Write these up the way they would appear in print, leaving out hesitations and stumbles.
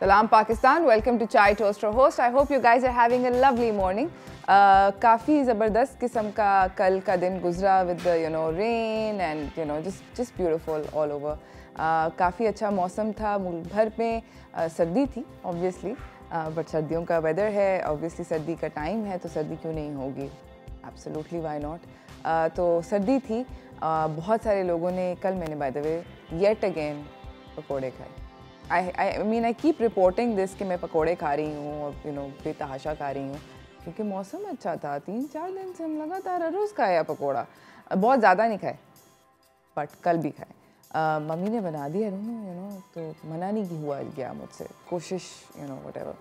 Salam Pakistan, welcome to Chai Toaster Host. I hope you guys are having a lovely morning. काफ़ी ज़बरदस्त किस्म का कल का दिन गुजरा with the rain and just beautiful all over. काफ़ी अच्छा मौसम था, मुल्क भर में सर्दी थी obviously, but सर्दियों का weather है, obviously सर्दी का टाइम है तो सर्दी क्यों नहीं होगी? Absolutely, why not? तो सर्दी थी, बहुत सारे लोगों ने कल मैंने by the way yet again पकोड़े खाए. I mean I keep reporting this कि मैं पकोड़े खा रही हूँ और बेतहाशा खा रही हूँ क्योंकि मौसम अच्छा था. 3-4 दिन से हम लगातार हर रोज़ खाया पकोड़ा, बहुत ज़्यादा नहीं खाए बट कल भी खाए. मम्मी ने बना दिया तो मना नहीं हुआ गया मुझसे, कोशिश whatever.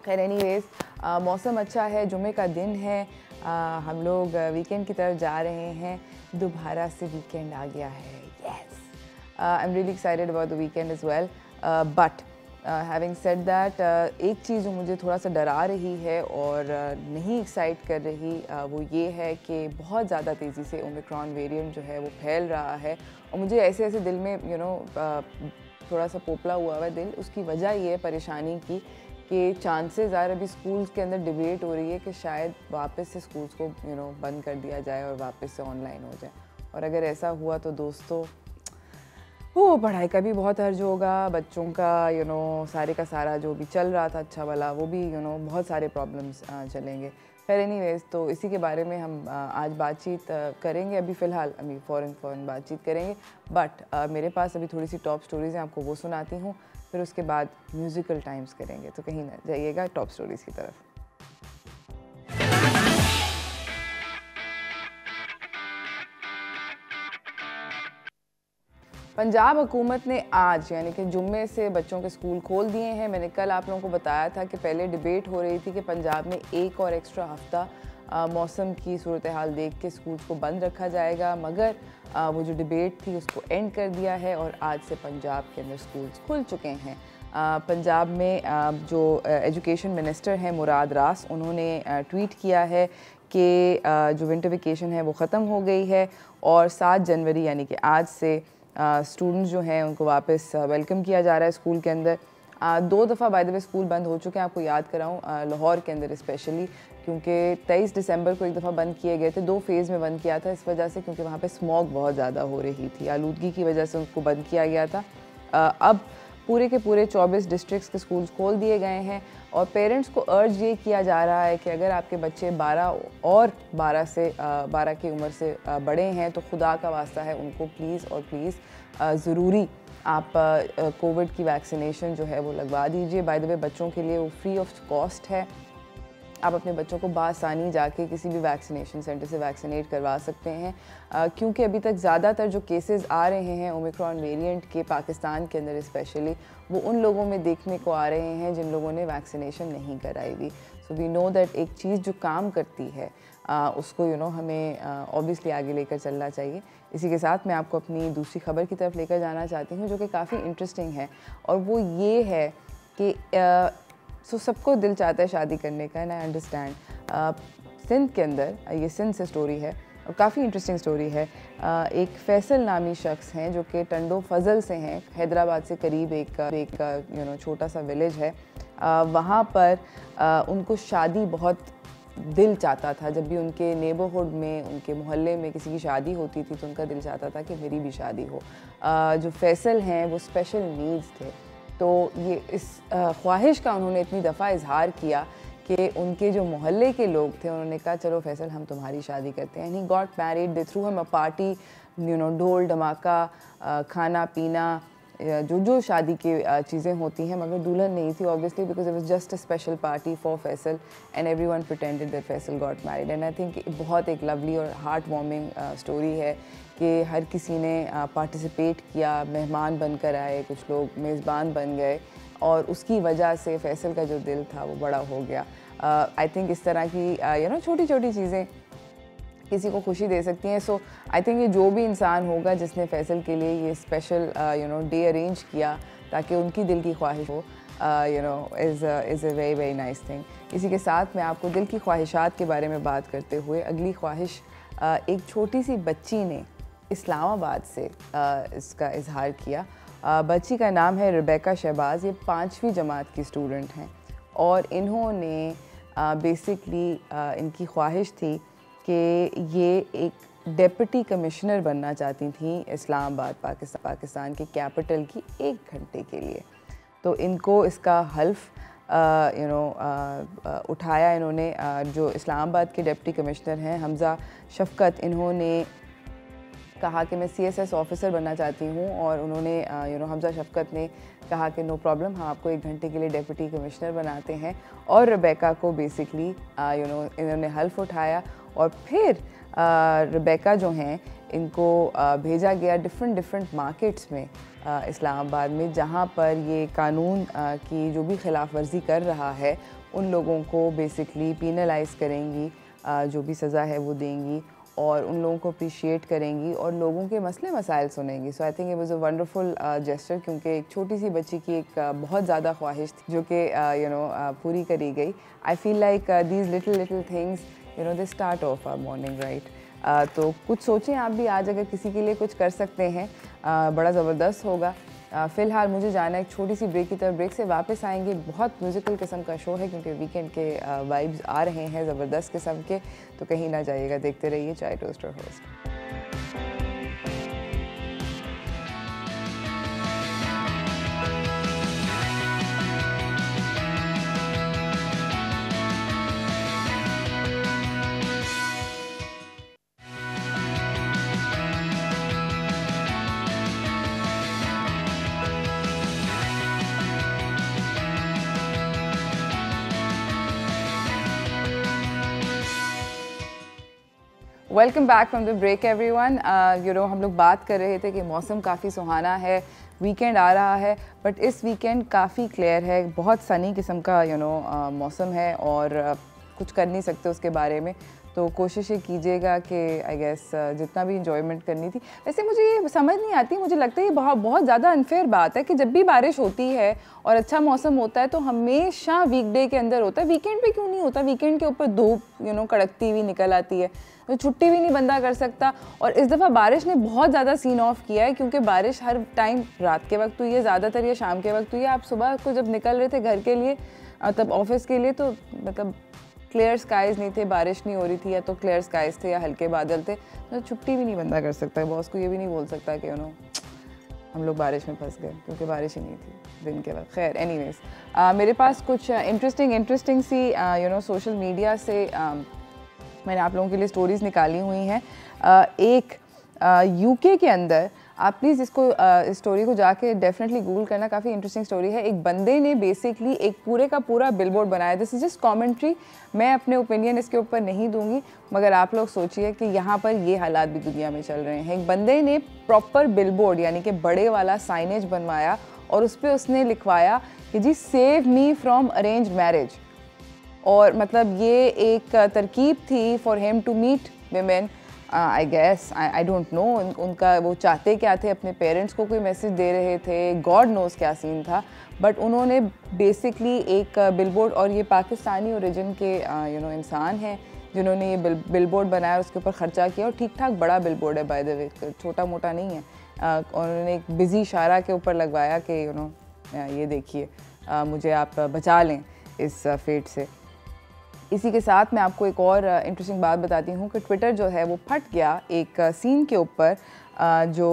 खैर एनीवेज मौसम अच्छा है, जुमे का दिन है, हम लोग वीकेंड की तरफ जा रहे हैं. दोबारा से वीकेंड आ गया है. Yes, I am really excited about the weekend as well. But having said that, एक चीज़ जो मुझे थोड़ा सा डरा रही है और नहीं एक्साइट कर रही वो ये है कि बहुत ज़्यादा तेज़ी से ओमिक्रॉन वेरिएंट जो है वो फैल रहा है और मुझे ऐसे ऐसे दिल में थोड़ा सा पोपला हुआ है दिल. उसकी वजह ये है परेशानी की कि चांसेस आर, अभी स्कूल्स के अंदर डिबेट हो रही है कि शायद वापस से स्कूल्स को बंद कर दिया जाए और वापस से ऑनलाइन हो जाए. और अगर ऐसा हुआ तो दोस्तों वो पढ़ाई का भी बहुत हर्ज होगा, बच्चों का सारे का सारा जो भी चल रहा था अच्छा वाला वो भी बहुत सारे प्रॉब्लम्स चलेंगे. खैर एनीवेज, तो इसी के बारे में हम आज बातचीत करेंगे. अभी फ़िलहाल फ़ौरन बातचीत करेंगे बट मेरे पास अभी थोड़ी सी टॉप स्टोरीज़ हैं, आपको वो सुनाती हूँ. फिर उसके बाद म्यूज़िकल टाइम्स करेंगे, तो कहीं ना जाइएगा टॉप स्टोरीज़ की तरफ. पंजाब हुकूमत ने आज यानी कि जुम्मे से बच्चों के स्कूल खोल दिए हैं. मैंने कल आप लोगों को बताया था कि पहले डिबेट हो रही थी कि पंजाब में एक और एक्स्ट्रा हफ्ता मौसम की सूरत हाल देख के स्कूल्स को बंद रखा जाएगा, मगर वो जो डिबेट थी उसको एंड कर दिया है और आज से पंजाब के अंदर स्कूल्स खुल चुके हैं. पंजाब में जो एजुकेशन मिनिस्टर हैं मुराद रास, उन्होंने ट्वीट किया है कि जो विंटर वेकेशन है वो ख़त्म हो गई है और 7 जनवरी यानी कि आज से स्टूडेंट्स जो हैं उनको वापस वेलकम किया जा रहा है स्कूल के अंदर. 2 दफ़ा बाय द वे स्कूल बंद हो चुके हैं, आपको याद कराऊं, लाहौर के अंदर स्पेशली, क्योंकि 23 दिसंबर को एक दफ़ा बंद किए गए थे. 2 फेज़ में बंद किया था इस वजह से क्योंकि वहाँ पे स्मॉग बहुत ज़्यादा हो रही थी, आलूदगी की वजह से उनको बंद किया गया था. अब पूरे के पूरे 24 डिस्ट्रिक्ट्स के स्कूल्स खोल दिए गए हैं और पेरेंट्स को अर्ज ये किया जा रहा है कि अगर आपके बच्चे 12 की उम्र से बड़े हैं तो खुदा का वास्ता है उनको प्लीज़ ज़रूरी आप कोविड की वैक्सीनेशन जो है वो लगवा दीजिए. बाय द वे बच्चों के लिए वो फ्री ऑफ कॉस्ट है. आप अपने बच्चों को बासानी जाके किसी भी वैक्सीनेशन सेंटर से वैक्सीनेट करवा सकते हैं क्योंकि अभी तक ज़्यादातर जो केसेस आ रहे हैं ओमिक्रॉन वेरिएंट के पाकिस्तान के अंदर स्पेशली, वो उन लोगों में देखने को आ रहे हैं जिन लोगों ने वैक्सीनेशन नहीं कराई हुई. सो वी नो दैट एक चीज़ जो काम करती है उसको हमें ऑब्वियसली आगे लेकर चलना चाहिए. इसी के साथ मैं आपको अपनी दूसरी खबर की तरफ लेकर जाना चाहती हूँ जो कि काफ़ी इंटरेस्टिंग है और वो ये है कि सबको दिल चाहता है शादी करने का, एंड आई अंडरस्टैंड. सिंध के अंदर, ये सिंध से स्टोरी है और काफ़ी इंटरेस्टिंग स्टोरी है. एक फैसल नामी शख्स हैं जो कि टंडो फजल से हैं, हैदराबाद से करीब एक छोटा सा विलेज है. वहाँ पर उनको शादी बहुत दिल चाहता था. जब भी उनके नेबरहुड में, उनके मोहल्ले में किसी की शादी होती थी तो उनका दिल चाहता था कि मेरी भी शादी हो. जो फैसल हैं वो स्पेशल नीड्स थे, तो ये इस ख्वाहिश का उन्होंने इतनी दफ़ा इजहार किया कि उनके जो मोहल्ले के लोग थे उन्होंने कहा चलो फैसल हम तुम्हारी शादी करते हैं. He got married, they through him a party, ढोल धमाका, खाना पीना, जो शादी की चीज़ें होती हैं, मगर दुल्हन नहीं थी obviously because it was just a special party for Faisal and everyone pretended that Faisal got married. And I think बहुत एक लवली और हार्ट वार्मिंग स्टोरी है कि हर किसी ने पार्टिसिपेट किया, मेहमान बनकर आए, कुछ लोग मेज़बान बन गए और उसकी वजह से फैसल का जो दिल था वो बड़ा हो गया. आई थिंक इस तरह की छोटी छोटी चीज़ें किसी को खुशी दे सकती हैं. सो आई थिंक ये जो भी इंसान होगा जिसने फैसल के लिए ये स्पेशल डे अरेंज किया ताकि उनकी दिल की ख्वाहिश हो is a very very nice thing. इसी के साथ मैं आपको दिल की ख्वाहिशात के बारे में बात करते हुए अगली ख्वाहिश एक छोटी सी बच्ची ने इस्लामाबाद से इसका इजहार किया बच्ची का नाम है रेबेका शहबाज। ये 5वीं जमात की स्टूडेंट हैं और इन्होंने बेसिकली इनकी ख्वाहिश थी कि ये एक डिप्टी कमिश्नर बनना चाहती थी इस्लामाबाद पाकिस्तान के कैपिटल की 1 घंटे के लिए। तो इनको इसका हल्फ उठाया इन्होंने। जो इस्लामाबाद के डिप्टी कमिश्नर हैं हमज़ा शफ़क़त, इन्होंने कहा कि मैं CSS ऑफ़िसर बनना चाहती हूँ और उन्होंने हमज़ा शफ़क़त ने कहा कि नो प्रॉब्लम, हम आपको 1 घंटे के लिए डिप्टी कमिश्नर बनाते हैं। और रेबेका को बेसिकली इन्होंने हल्फ उठाया और फिर रेबेका जो हैं इनको भेजा गया डिफरेंट मार्केट्स में इस्लामाबाद में, जहाँ पर ये कानून की जो भी खिलाफ वर्जी कर रहा है उन लोगों को बेसिकली पीनलाइज़ करेंगी, जो भी सज़ा है वो देंगी और उन लोगों को अप्रिशिएट करेंगी और लोगों के मसले मसाइल सुनेंगी। So I think it was a wonderful gesture, क्योंकि एक छोटी सी बच्ची की एक बहुत ज़्यादा ख्वाहिश थी जो कि पूरी करी गई। I feel like these little things they start off our morning, right. तो कुछ सोचें आप भी, आज अगर किसी के लिए कुछ कर सकते हैं बड़ा ज़बरदस्त होगा। फ़िलहाल मुझे जाना है एक छोटी सी ब्रेक की तरफ। ब्रेक से वापस आएंगे, बहुत म्यूज़िकल किस्म का शो है क्योंकि वीकेंड के वाइब्स आ रहे हैं ज़बरदस्त किस्म के, तो कहीं ना जाइएगा, देखते रहिए चाय टोस्ट और host. Welcome back from the break everyone. हम लोग बात कर रहे थे कि मौसम काफ़ी सुहाना है, वीकेंड आ रहा है, बट इस वीकेंड काफ़ी क्लियर है, बहुत सनी किस्म का मौसम है और कुछ कर नहीं सकते उसके बारे में। तो कोशिश ये कीजिएगा कि आई गेस जितना भी इंजॉयमेंट करनी थी। वैसे मुझे ये समझ नहीं आती, मुझे लगता है ये बहुत ज़्यादा अनफेयर बात है कि जब भी बारिश होती है और अच्छा मौसम होता है तो हमेशा वीकडे के अंदर होता है, वीकेंड पे क्यों नहीं होता? वीकेंड के ऊपर धूप कड़कती हुई निकल आती है, तो छुट्टी भी नहीं बंदा कर सकता। और इस दफ़ा बारिश ने बहुत ज़्यादा सीन ऑफ किया है, क्योंकि बारिश हर टाइम रात के वक्त हुई है, ज़्यादातर ये शाम के वक्त हुई है। आप सुबह को जब निकल रहे थे घर के लिए तब ऑफिस के लिए, तो मतलब क्लियर स्काइज़ नहीं थे, बारिश नहीं हो रही थी, या तो क्लियर स्काइज़ थे या हल्के बादल थे, तो छुट्टी भी नहीं बंदा कर सकता है। बॉस को ये भी नहीं बोल सकता कि हम लोग बारिश में फंस गए, क्योंकि बारिश ही नहीं थी दिन के वक्त। खैर एनीवेज, मेरे पास कुछ इंटरेस्टिंग सी सोशल मीडिया से मैंने आप लोगों के लिए स्टोरीज़ निकाली हुई हैं। एक UK के अंदर, आप प्लीज़ इस स्टोरी को जाके डेफिनेटली गूगल करना, काफ़ी इंटरेस्टिंग स्टोरी है। एक बंदे ने बेसिकली एक पूरे का पूरा बिलबोर्ड बनाया। दिस इज़ जस्ट कॉमेंट्री, मैं अपने ओपिनियन इसके ऊपर नहीं दूंगी, मगर आप लोग सोचिए कि यहाँ पर ये हालात भी दुनिया में चल रहे हैं। एक बंदे ने प्रॉपर बिलबोर्ड यानी कि बड़े वाला साइनेज बनवाया और उस पर उसने लिखवाया कि जी save me from arrange marriage. और मतलब ये एक तरकीब थी for him to meet women, I guess, I don't know उनका वो चाहते क्या थे, अपने पेरेंट्स को कोई मैसेज दे रहे थे, गॉड नोज़ क्या सीन था, बट उन्होंने बेसिकली एक बिलबोर्ड, और ये पाकिस्तानी ओरिजिन के इंसान हैं जिन्होंने ये बिलबोर्ड बनाया, उसके ऊपर ख़र्चा किया, और ठीक ठाक बड़ा बिलबोर्ड है बाय द वे, छोटा मोटा नहीं है। और उन्होंने एक बिज़ी शारा के ऊपर लगवाया कि ये देखिए मुझे आप बचा लें इस फेट से। इसी के साथ मैं आपको एक और इंटरेस्टिंग बात बताती हूँ कि ट्विटर जो है वो फट गया एक सीन के ऊपर जो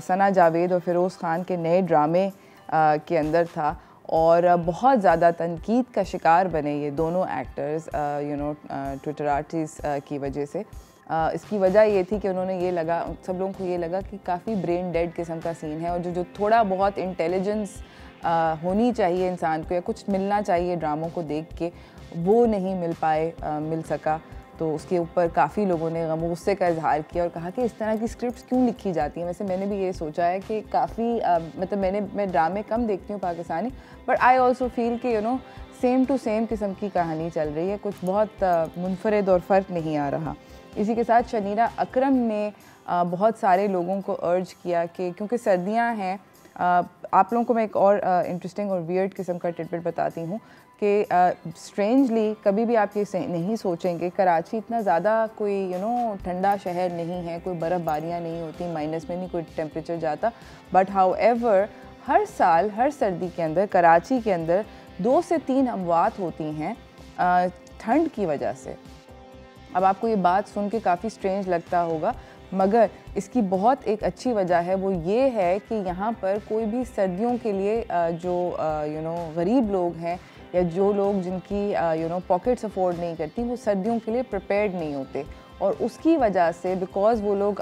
सना जावेद और फ़िरोज़ ख़ान के नए ड्रामे के अंदर था, और बहुत ज़्यादा तनकीद का शिकार बने ये दोनों एक्टर्स ट्विटर आर्टिस्ट की वजह से। इसकी वजह ये थी कि उन्होंने ये लगा, सब लोगों को ये लगा कि काफ़ी ब्रेन डेड किस्म का सीन है, और जो थोड़ा बहुत इंटेलिजेंस होनी चाहिए इंसान को या कुछ मिलना चाहिए ड्रामों को देख के, वो नहीं मिल सका। तो उसके ऊपर काफ़ी लोगों ने गुस्से का इजहार किया और कहा कि इस तरह की स्क्रिप्ट्स क्यों लिखी जाती हैं। वैसे मैंने भी ये सोचा है कि काफ़ी मतलब मैं ड्रामे कम देखती हूँ Pakistani, but I also feel कि सेम टू सेम किस्म की कहानी चल रही है, कुछ बहुत मुनफरद और फ़र्क नहीं आ रहा। इसी के साथ शनीरा अकरम ने बहुत सारे लोगों को अर्ज किया कि क्योंकि सर्दियाँ हैं, आप लोगों को मैं एक और इंटरेस्टिंग और वियर्ड किस्म का टिटबिट बताती हूँ कि स्ट्रेंजली कभी भी आप ये नहीं सोचेंगे, कराची इतना ज़्यादा कोई ठंडा शहर नहीं है, कोई बर्फ़बारियाँ नहीं होती, माइनस में नहीं कोई टेम्परेचर जाता, बट हाउएवर हर साल हर सर्दी के अंदर कराची के अंदर 2 से 3 अमवात होती हैं ठंड की वजह से। अब आपको ये बात सुन के काफ़ी स्ट्रेंज लगता होगा, मगर इसकी बहुत एक अच्छी वजह है, वो ये है कि यहाँ पर कोई भी सर्दियों के लिए जो गरीब लोग हैं या जो लोग जिनकी पॉकेट्स अफोर्ड नहीं करती, वो सर्दियों के लिए प्रिपेयर्ड नहीं होते। और उसकी वजह से बिकॉज़ वो लोग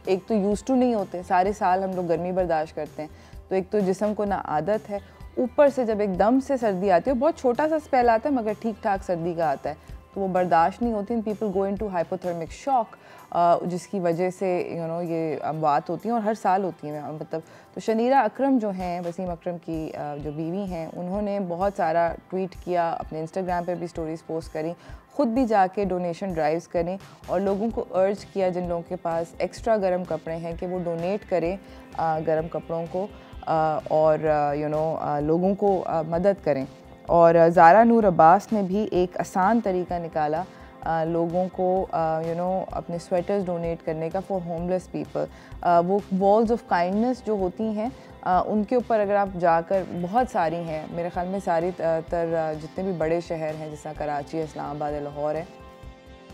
एक तो यूज़ टू नहीं होते, सारे साल हम लोग गर्मी बर्दाश्त करते हैं, तो एक तो जिस्म को ना आदत है, ऊपर से जब एकदम से सर्दी आती है, बहुत छोटा सा स्पेल आता है मगर ठीक ठाक सर्दी का आता है, तो वो बर्दाश्त नहीं होती। People go into hypothermic shock, जिसकी वजह से ये अमवात होती हैं और हर साल होती हैं। मतलब तो शनीरा अकरम जो हैं, वसीम अकरम की जो बीवी हैं, उन्होंने बहुत सारा ट्वीट किया, अपने इंस्टाग्राम पे भी स्टोरीज़ पोस्ट करी, ख़ुद भी जाके डोनेशन ड्राइव्स करें और लोगों को अर्ज किया जिन लोगों के पास एक्स्ट्रा गर्म कपड़े हैं कि वो डोनेट करें गर्म कपड़ों को और लोगों को मदद करें। और ज़ारा नूर अब्बास ने भी एक आसान तरीका निकाला लोगों को अपने स्वेटर्स डोनेट करने का फॉर होमलेस पीपल। वो वॉल्स ऑफ काइंडनेस जो होती हैं उनके ऊपर अगर आप जाकर, बहुत सारी हैं मेरे ख़्याल में, सारी जितने भी बड़े शहर हैं जैसा कराची, इस्लामाबाद, लाहौर है,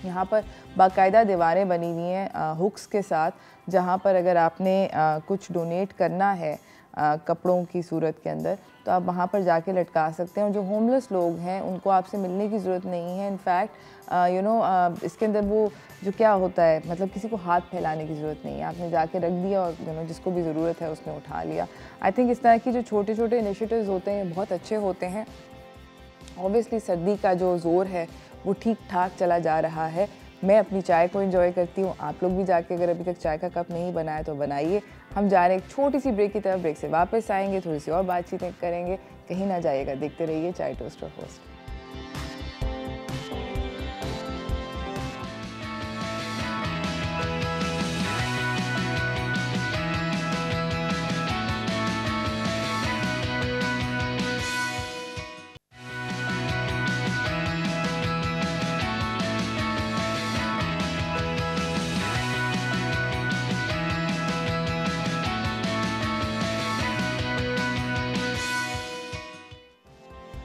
यहाँ पर बाकायदा दीवारें बनी हुई हैं हुक्स के साथ, जहाँ पर अगर आपने कुछ डोनेट करना है कपड़ों की सूरत के अंदर, तो आप वहाँ पर जाके लटका सकते हैं। और जो होमलेस लोग हैं उनको आपसे मिलने की ज़रूरत नहीं है। इनफैक्ट इसके अंदर वो जो क्या होता है, मतलब किसी को हाथ फैलाने की ज़रूरत नहीं है, आपने जाके रख दिया और जिसको भी ज़रूरत है उसने उठा लिया। आई थिंक इस तरह की जो छोटे छोटे इनिशिएटिव्स होते हैं बहुत अच्छे होते हैं। ऑब्वियसली सर्दी का जो ज़ोर है वो ठीक ठाक चला जा रहा है। मैं अपनी चाय को एंजॉय करती हूँ, आप लोग भी जाके अगर अभी तक चाय का कप नहीं बनाया तो बनाइए। हम जा रहे हैं एक छोटी सी ब्रेक की तरफ, ब्रेक से वापस आएंगे, थोड़ी सी और बातचीतें करेंगे, कहीं ना जाइएगा, देखते रहिए चाय toaster host.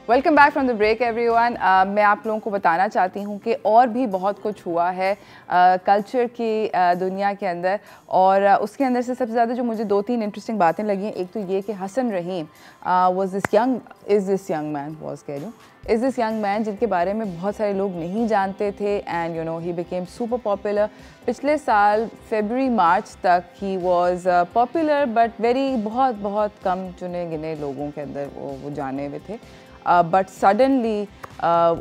Welcome back from the break everyone. मैं आप लोगों को बताना चाहती हूँ कि और भी बहुत कुछ हुआ है कल्चर की दुनिया के अंदर, और उसके अंदर से सबसे ज़्यादा जो मुझे 2-3 इंटरेस्टिंग बातें लगी हैं, एक तो ये कि हसन रहीम इज़ दिस यंग मैन जिनके बारे में बहुत सारे लोग नहीं जानते थे, and he became super popular. पिछले साल फरवरी मार्च तक ही वॉज पॉपुलर, बट बहुत बहुत कम चुने गिने लोगों के अंदर वो जाने हुए थे। बट सडनली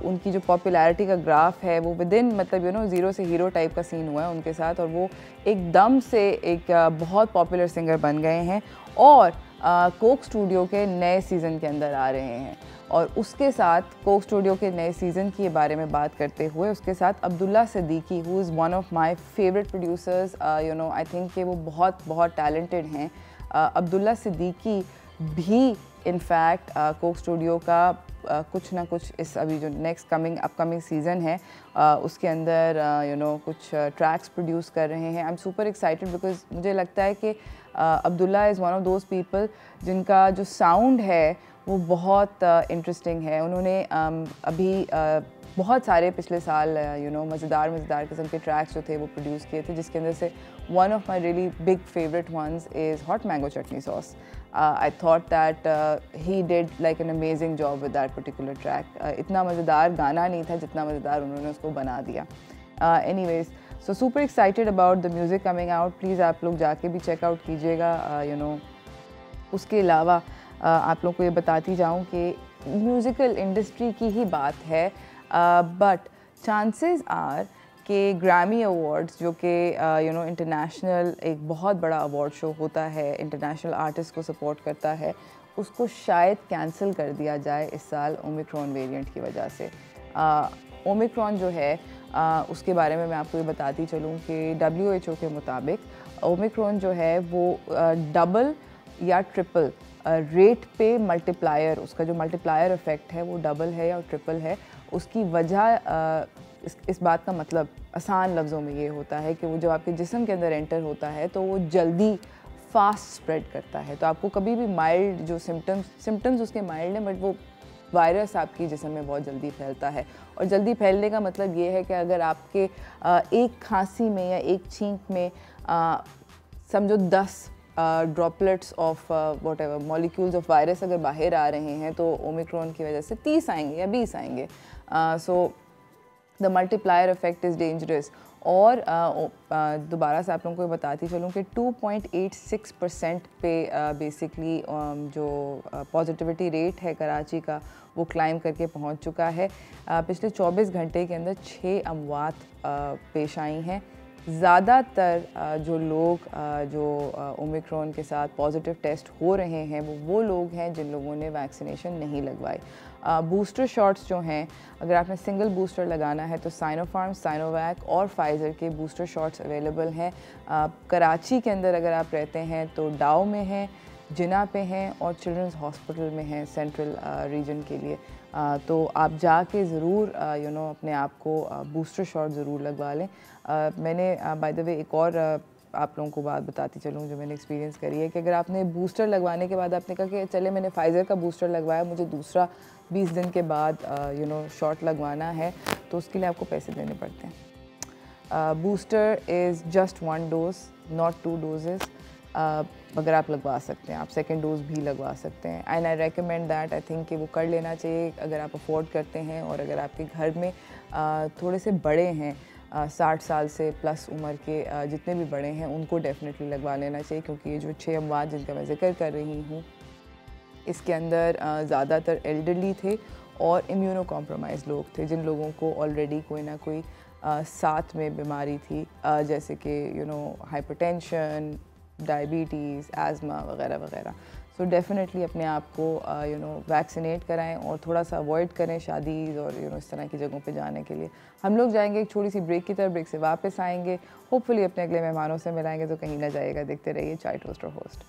उनकी जो पॉपुलैरिटी का ग्राफ है वो विदिन, मतलब ज़ीरो से हीरो टाइप का सीन हुआ है उनके साथ, और वो एकदम से एक बहुत पॉपुलर सिंगर बन गए हैं और कोक स्टूडियो के नए सीज़न के अंदर आ रहे हैं। और उसके साथ कोक स्टूडियो के नए सीज़न के बारे में बात करते हुए उसके साथ Abdullah Siddiqui, who is one of my favourite producers, I think कि वो बहुत टैलेंटेड हैं। अब्दुल्ला सिद्दीकी भी इनफैक्ट कोक स्टूडियो का कुछ ना कुछ इस अभी जो नेक्स्ट अपकमिंग सीज़न है उसके अंदर कुछ ट्रैक्स प्रोड्यूस कर रहे हैं। I am super excited because मुझे लगता है कि Abdullah is one of those people जिनका जो साउंड है वो बहुत इंटरेस्टिंग है। उन्होंने अभी बहुत सारे पिछले साल मज़ेदार किस्म के ट्रैक्स जो थे वो प्रोड्यूस किए थे, जिसके अंदर से one of my really big favourite ones is hot mango chutney sauce. I thought that he did like an amazing job with that particular track. इतना मज़ेदार गाना नहीं था जितना मज़ेदार उन्होंने उसको बना दिया। Anyways, so super excited about the music coming out. Please आप लोग जाके भी check out कीजिएगा। उसके अलावा आप लोग को ये बताती जाऊँ कि म्यूज़िकल इंडस्ट्री की ही बात है, बट चांसेस आर कि ग्रैमी अवार्ड्स जो कि इंटरनेशनल एक बहुत बड़ा अवार्ड शो होता है, इंटरनेशनल आर्टिस्ट को सपोर्ट करता है, उसको शायद कैंसिल कर दिया जाए इस साल ओमिक्रॉन वेरिएंट की वजह से। ओमिक्रॉन जो है उसके बारे में मैं आपको ये बताती चलूँ कि WHO के मुताबिक ओमिक्रॉन जो है वो डबल या ट्रिपल रेट पे मल्टीप्लायर, उसका जो मल्टीप्लायर इफ़ेक्ट है वो डबल है या ट्रिपल है। उसकी वजह इस बात का मतलब आसान लफ्ज़ों में ये होता है कि वो जब आपके जिस्म के अंदर एंटर होता है तो वो जल्दी फास्ट स्प्रेड करता है। तो आपको कभी भी माइल्ड जो सिम्टम्स उसके माइल्ड हैं, बट वो वायरस आपकी जिस्म में बहुत जल्दी फैलता है। और जल्दी फैलने का मतलब ये है कि अगर आपके एक खांसी में या एक छींक में समझो 10 droplets of whatever molecules of virus अगर बाहर आ रहे हैं, तो ओमिक्रॉन की वजह से 30 आएंगे या 20 आएंगे। So the multiplier effect is dangerous. और दोबारा से आप लोगों को बताती चलूँ कि 2.86% पे बेसिकली जो पॉजिटिविटी रेट है कराची का, वो क्लाइम करके पहुंच चुका है। पिछले 24 घंटे के अंदर 6 अमवात पेश आई हैं। ज़्यादातर जो लोग जो ओमिक्रॉन के साथ पॉजिटिव टेस्ट हो रहे हैं वो लोग हैं जिन लोगों ने वैक्सीनेशन नहीं लगवाई। बूस्टर शॉट्स जो हैं, अगर आपने सिंगल बूस्टर लगाना है तो साइनोफार्म, साइनोवैक और फाइज़र के बूस्टर शॉट्स अवेलेबल हैं। कराची के अंदर अगर आप रहते हैं तो डाउ में हैं, जिना पे हैं और चिल्ड्रंस हॉस्पिटल में हैं सेंट्रल रीजन के लिए। तो आप जाके ज़रूर अपने आप को बूस्टर शॉट ज़रूर लगवा लें। मैंने बाय द वे एक और आप लोगों को बात बताती चलूँ जो मैंने एक्सपीरियंस करी है कि अगर आपने बूस्टर लगवाने के बाद आपने कहा कि चले मैंने फाइज़र का बूस्टर लगवाया, मुझे दूसरा 20 दिन के बाद शॉट लगवाना है, तो उसके लिए आपको पैसे देने पड़ते हैं। Booster is just 1 dose, not 2 doses. अगर आप लगवा सकते हैं, आप सेकेंड डोज भी लगवा सकते हैं। And I recommend that, I think कि वो कर लेना चाहिए अगर आप अफोर्ड करते हैं। और अगर आपके घर में थोड़े से बड़े हैं, 60 साल से प्लस उम्र के जितने भी बड़े हैं, उनको डेफिनेटली लगवा लेना चाहिए, क्योंकि ये जो 6 अमवात जिनका मैं जिक्र कर रही हूँ, इसके अंदर ज़्यादातर एल्डरली थे और इम्यूनो कॉम्प्रोमाइज़ लोग थे, जिन लोगों को ऑलरेडी कोई ना कोई साथ में बीमारी थी, जैसे कि हाइपरटेंशन, डायबिटीज़, एज़मा वगैरह वगैरह। सो डेफिनेटली अपने आप को वैक्सीनेट कराएं और थोड़ा सा अवॉइड करें शादीज़ और इस तरह की जगहों पे जाने के लिए। हम लोग जाएंगे एक छोटी सी ब्रेक की तरफ, ब्रेक से वापस आएंगे, होपफुली अपने अगले मेहमानों से मिलाएंगे, तो कहीं ना जाएगा। देखते रहिए चाय टोस्ट और host.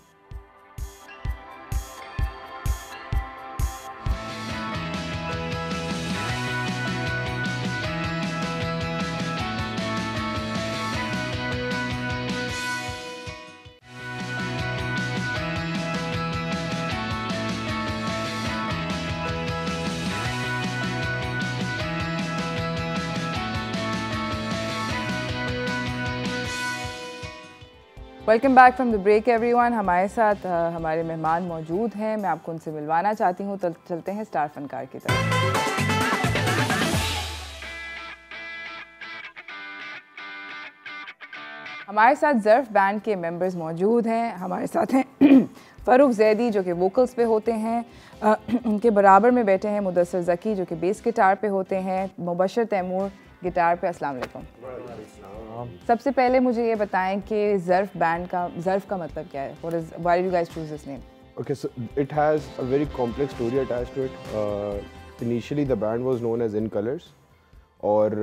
Welcome back from the break everyone. हमारे साथ हमारे मेहमान मौजूद हैं, मैं आपको उनसे मिलवाना चाहती हूँ। तो चलते हैं स्टार फनकार की तरफ। हमारे साथ ज़र्फ़ बैंड के मेंबर्स मौजूद हैं। हमारे साथ हैं फ़ारूक ज़ैदी जो कि वोकल्स पे होते हैं, उनके बराबर में बैठे हैं मुदस्सिर ज़की जो कि बेस गिटार पे होते हैं, मुबशर तैमूर गिटार पे। अस्सलाम वालेकुम। सबसे पहले मुझे ये बताएं कि ज़र्फ़ बैंड का मतलब क्या है? Why did you guys choose this name? Okay, so it has a very complex story attached to it. Initially, the band was known as In Colors, और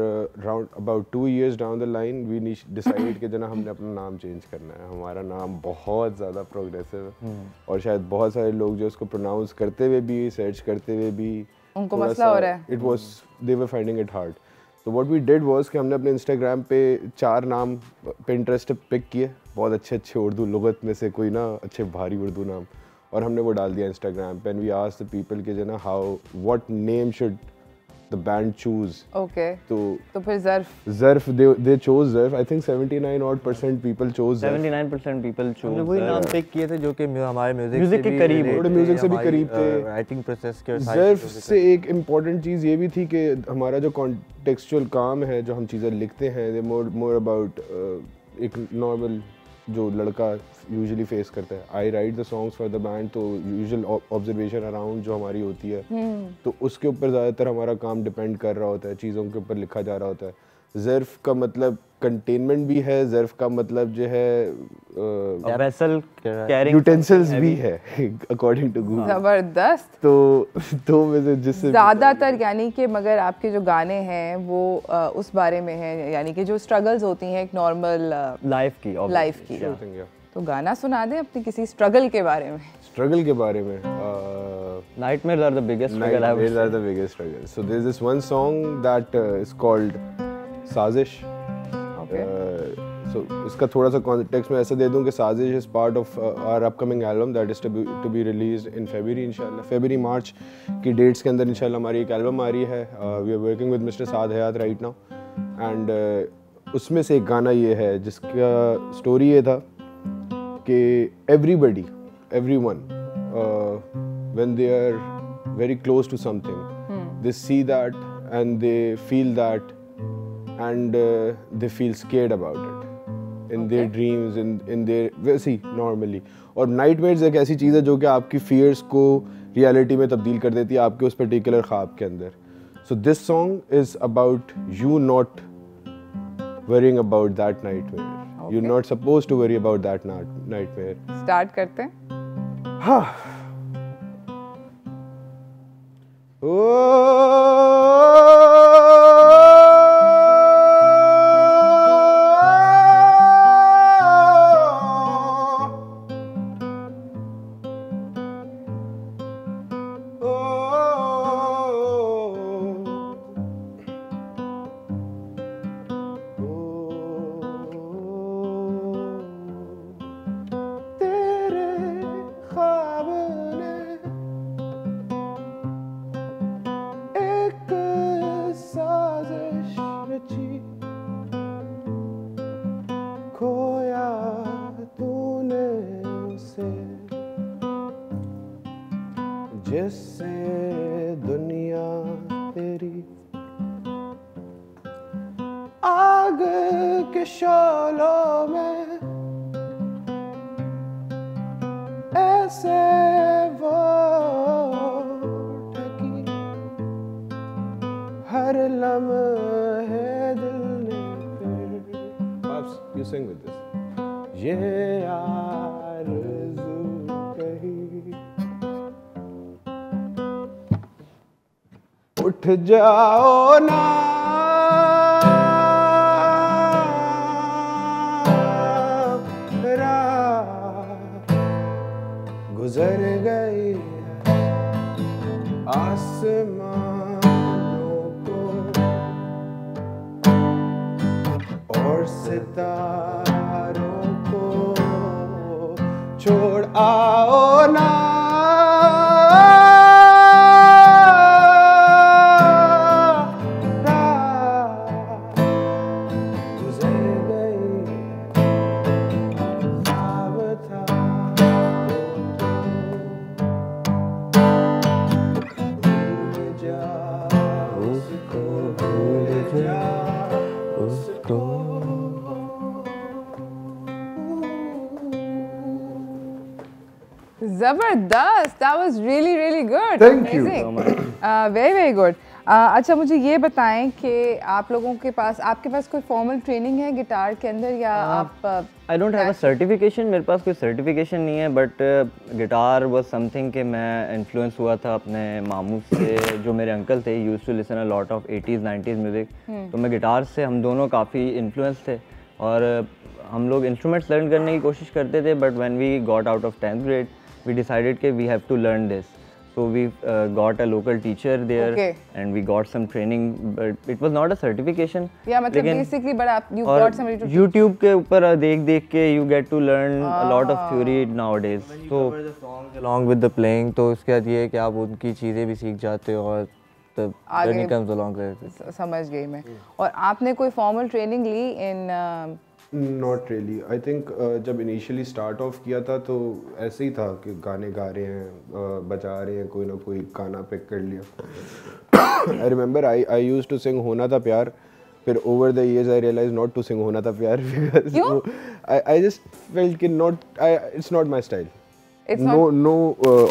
round about 2 years down the line, we decided कि जना हमने अपना नाम change करना है। हमारा नाम बहुत ज़्यादा प्रोग्रेसिव है और शायद बहुत सारे लोग जो उसको प्रोनाउंस करते हुए भी, सर्च करते हुए भी उनको मसला हो रहा है। They were finding it hard. तो what we did was कि हमने अपने इंस्टाग्राम पे 4 नाम पिंटरेस्ट पे पिक किए, बहुत अच्छे उर्दू लुगत में से कोई ना अच्छे भारी उर्दू नाम, और हमने वो डाल दिया इंस्टाग्राम पे। And we asked the people कि जना how what name should the band choose. Okay, तो फिर ज़र्फ़ they chose ज़र्फ़। I think 79% people chose ज़र्फ़। 79% people chose। हमने वही नाम पिक किए थे जो कि हमारे म्यूजिक के करीब, थोड़े म्यूजिक से भी करीब थे। राइटिंग प्रोसेस के ज़र्फ़ से एक इम्पॉर्टेंट चीज़ ये भी थी कि हमारा जो कॉन्टेक्सचुअल काम है, जो हम चीज़ें लिखते हैं, दे मोर अबाउट एक नॉर्मल जो लड़का यूजुअली फेस करता है। I write the songs for the band, तो यूजुअल ऑब्जर्वेशन अराउंड जो हमारी होती है, तो उसके ऊपर ज़्यादातर हमारा काम डिपेंड कर रहा होता है, चीज़ों के ऊपर लिखा जा रहा होता है। ज़र्फ़ का मतलब कंटेनमेंट भी है, ज़र्फ़ का मतलब जो है वेसल कैरिंग यूटेंसिल्स भी है अकॉर्डिंग टू गूगल। ज़बरदस्त। तो वैसे जिससे ज़्यादातर यानी कि मगर आपके जो गाने हैं वो उस बारे में हैं, यानी कि जो स्ट्रगल्स होती हैं एक नॉर्मल लाइफ की। तो गाना सुना दें अपनी किसी स्ट्रगल के बारे में। स्ट्रगल के बारे में Nightmares are the biggest struggle I would Nightmares are the biggest struggle. So there's this one song that is called Sazish. Okay. So इसका थोड़ा सा कॉन्टेक्स्ट मैं ऐसे दे दूँ कि साजिश is part of our upcoming album that is to be released in February इंशाल्लाह. February March की डेट्स के अंदर इंशाल्लाह हमारी एक एल्बम आ रही है. We are working with mister Saad Hayat right now and उसमें से एक गाना ये है जिसका स्टोरी ये था कि everybody everyone when they are very close to something, they see that and they feel that and they feel scared about it in their dreams, in their वैसे normally. और nightmares एक ऐसी चीज़ है जो कि आपकी fears को reality में तब्दील कर देती है आपके उस particular ख्वाब के अंदर. So this song is about you not worrying about that nightmare. Okay. You're not supposed to worry about that nightmare. Start करते हैं. हाँ. जिससे दुनिया तेरी आग के शोलों में ऐसे वो ढकी हर लम्हे दिल ने फिर. You sing with this. ये आरज़ू कही उठ जाओ ना रात गुजर गई आसमानों को और सितारों को छोड़ आओ ना Zabardast! That was really, really good. Thank you. Very, very good. अच्छा मुझे ये बताएं कि आप लोगों के पास आपके पास कोई फॉर्मल ट्रेनिंग है गिटार के अंदर या आप I don't have a certification. मेरे पास कोई सर्टिफिकेशन नहीं है बट गिटार वाज समथिंग कि मैं इन्फ्लुएंस हुआ था अपने मामू से जो मेरे अंकल थे. Used to listen a lot of 80s 90s music. तो मैं गिटार से हम दोनों काफ़ी इन्फ्लुएंस थे और हम लोग इंस्ट्रूमेंट्स लर्न करने की कोशिश करते थे but when we got out of 10th grade we decided that we have to learn this. So we got a local teacher there and we got some training but it was not a certification. Yeah, मतलब basically but you got somebody to YouTube के ऊपर देख के you get to learn a lot of theory nowadays. So the songs along with the playing तो उसके बाद ये है कि आप उनकी चीज़ें भी सीख जाते हो और the journey comes along with it. समझ गई मैं. और आपने कोई formal training Lee in Not really. I think जब initially start off किया था तो ऐसे ही था कि गाने गा रहे हैं बजा रहे हैं कोई ना कोई गाना पिक कर लिया. I remember I used to sing होना था प्यार. फिर over the years I realized not to sing होना था प्यार because I just felt कि it's not my style. It's no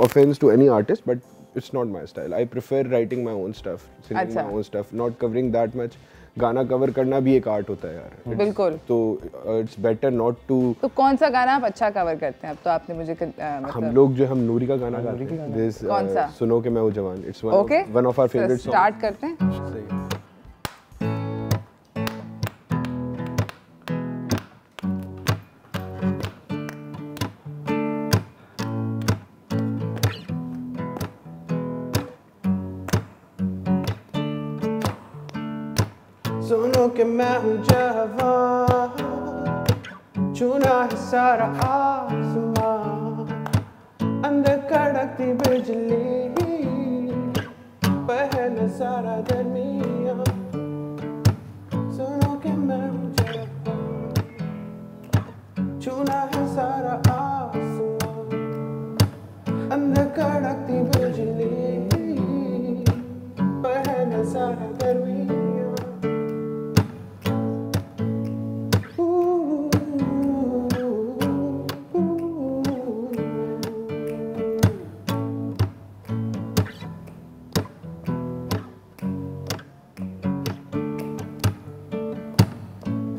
offense to any artist but it's not my style. I prefer writing my own stuff, singing my own stuff, not covering that much. गाना cover करना भी एक art होता है यार. बिल्कुल. तो it's better not to. तो कौन सा गाना आप अच्छा कवर करते हैं? अब तो आपने मुझे हम लोग जो हम नूरी का गाना गाते हैं दिस कौन सा? सुनो कि मैं वो जवान. It's one of our favourite song. Start करते हैं. सुनो कि मैं हूँ जवान चुना है सारा आसमां, अंदर कड़कती बिजली, पहले सारा दरमिया, सुनो कि मैं हूँ जवान, चुना है सारा आसमां, अंदर कड़कती बिजली, पहले सारा दरमिया।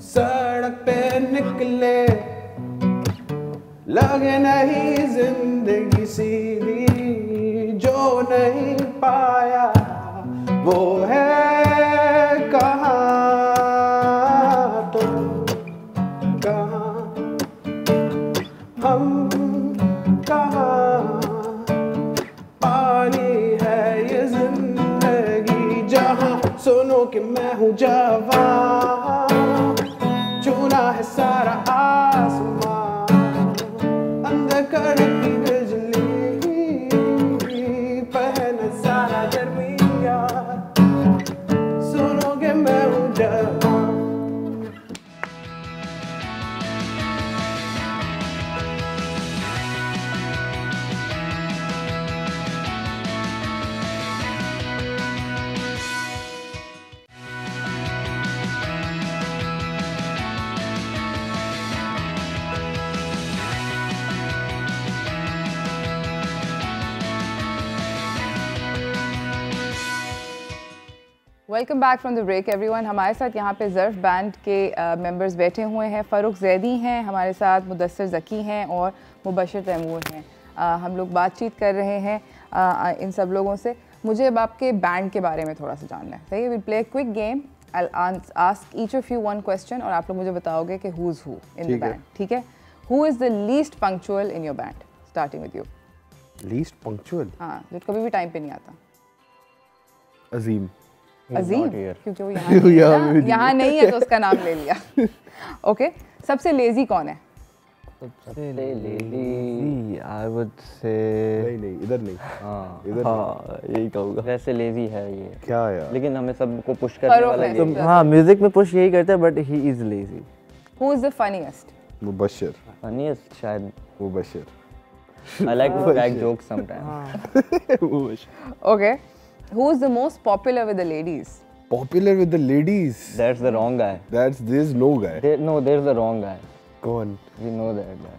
सड़क पे निकले लगे नहीं जिंदगी सीधी, जो नहीं पाया वो है कहाँ, तो कहाँ हम कहाँ, पानी है ये जिंदगी जहाँ, सुनो कि मैं हूँ जवान, चुना है सारा आसमां, अंदर कड़कती बिजली, पहले सारा दरमिया, सुनोगे मैं हूँ जवान। Welcome back from the break everyone. हमारे साथ यहाँ पे ज़र्फ बैंड के मेंबर्स बैठे हुए हैं। फ़ारूक ज़ैदी हैं हमारे साथ, मुदस्सिर ज़की हैं और मुबशर तैमूर हैं। हम लोग बातचीत कर रहे हैं इन सब लोगों से। मुझे अब आपके बैंड के बारे में थोड़ा सा जानना है। सही है, will play quick game. I ask each of you one question और आप लोग मुझे बताओगे कि who is who in the band. ठीक है? Who is the least punctual in your band? Starting with you. Least punctual? हाँ, जो कभी भी टाइम पे नहीं आता। अजीम। अजीम, क्योंकि वो यहाँ नहीं है तो उसका नाम ले लिया। ओके, सबसे लेजी कौन है? सबसे लेजी आई वुड से नहीं इधर नहीं। हाँ इधर हाँ यही कहूँगा। वैसे लेजी है ये, क्या यार, लेकिन हमें सबको पुश करने वाला है। ये। हाँ म्यूजिक में पुश यही करते हैं but he is lazy. Who is the funniest? Mubashar. Funniest शायद Mubashar. I like to crack jokes sometimes. Okay, who is the most popular with the ladies? Popular with the ladies? That's the wrong guy. There's no guy. There's the wrong guy. कौन? We know that guy.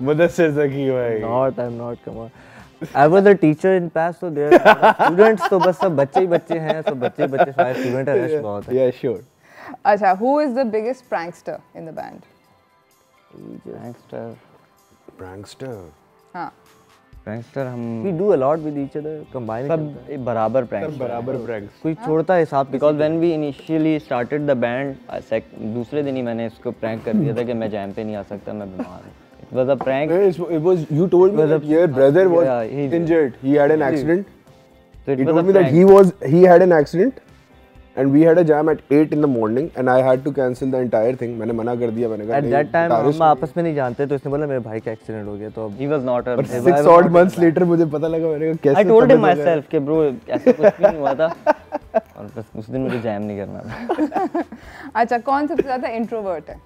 Mudassir Zaki भाई। I'm not, come on. I was a teacher in past, so there are students, तो बस सब बच्चे ही बच्चे हैं, सब बच्चे सारे स्टूडेंट है, रश बहुत है। Yeah, sure. अच्छा, who is the biggest prankster in the band? Prankster. हाँ, Prankster हम We do a lot with each other, combine सब बराबर prank। सब बराबर pranks। कोई छोड़ता है हिसाब Because when we initially started the band, दूसरे दिन ही मैंने इसको prank कर दिया था कि मैं जैम पे नहीं आ सकता, मैं बीमार हूँ। It was a prank. It was, you told me that your brother was Yeah, injured. He had an accident. So it He was told a me that prank. he had an accident and we had a jam at 8 in the morning and I had to cancel the entire thing. मैंने मना कर दिया, मैंने कहा At that time हम आपस में नहीं जानते, तो इसने बोला मेरे भाई का एक्सीडेंट हो गया, तो अब He was not a. 6 odd months later मुझे पता लगा, मैंने कहा कैसे I told him पता चला? myself कि bro ऐसा कुछ भी नहीं हुआ था और बस उस दिन मुझे जैम नहीं करना था। अच्छा, कौन सबसे ज़्यादा इंट्रोवर्ट है?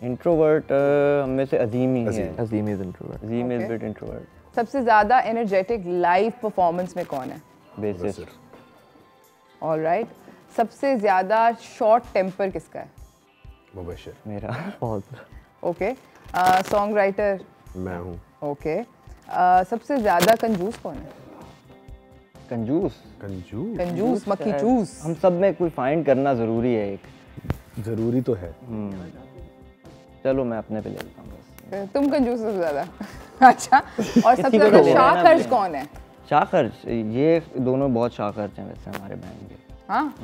इंट्रोवर्ट हम में से अजीम ही है। Azeem is introvert. Azeem is Okay. Bit introvert. सबसे ज़्यादा एनर्जेटिक लाइव परफॉर्मेंस में कौन है? बेसिस। ऑल राइट, सबसे ज़्यादा शॉर्ट टेम्पर किसका है? मुबशर। मेरा बहुत ओके, सॉन्ग राइटर? मैं हूँ। ओके, सबसे ज़्यादा कंजूस कौन है? कंजूस। कंजूस मक्खी चूस। हम सब में कोई फाइंड करना ज़रूरी है एक। जरूरी तो है। चलो मैं अपने पे ले लेता हूँ बस। तुम कंजूस सबसे ज़्यादा। अच्छा, और सबसे ज़्यादा शाखर्ज कौन है? शाखर्ज, ये दोनों बहुत शाखर्ज हैं वैसे हमारे बैंड के। हाँ,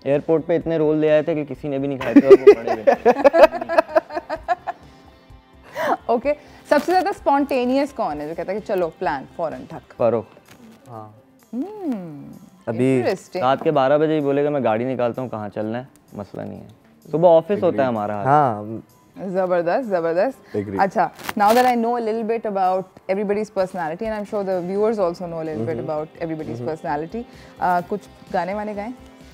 एयरपोर्ट पे इतने रोल ले आए थे कि किसी ने भी नहीं खाए थे और वो पड़े हुए। ओके, सबसे ज़्यादा स्पॉन्टेनियस कौन है जो कहता है कि चलो प्लान फौरन ठक? फरोख। हाँ अभी Interesting. रात के 12 बजे ही बोलेगा मैं गाड़ी निकालता हूँ, कहाँ चलना है, मसला नहीं है। सुबह ऑफिस होता है हमारा। हाँ Zabardast, Zabardast. Agree. Acha, now that I know a little bit about everybody's personality, and I'm sure the viewers also know a little bit about everybody's personality, कुछ गाने वाने गाएं?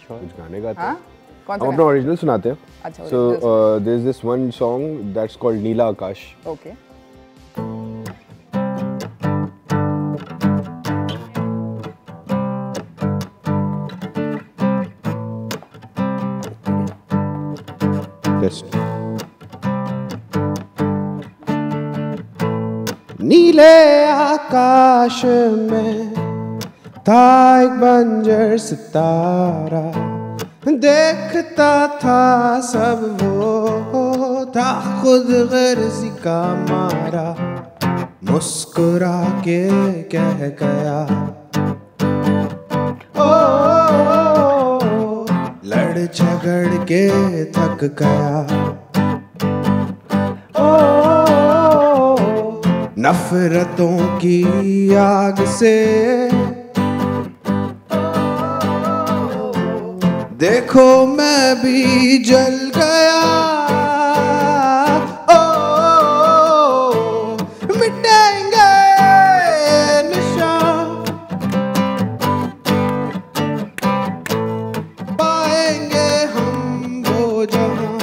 कुछ गाने गाते हाँ? हैं कौन सा हम अपना गाना? ओरिजिनल सुनाते हैं अच्छा, so original there's this one song that's called Neela Akash Okay. नीले आकाश में था एक बंजर सितारा देखता था सब वो था खुद गर्जी का मारा मुस्कुरा के कह गया लड़ झगड़ के थक गया नफरतों की आग से देखो मैं भी जल गया मिटेंगे निशान पाएंगे हम वो जहां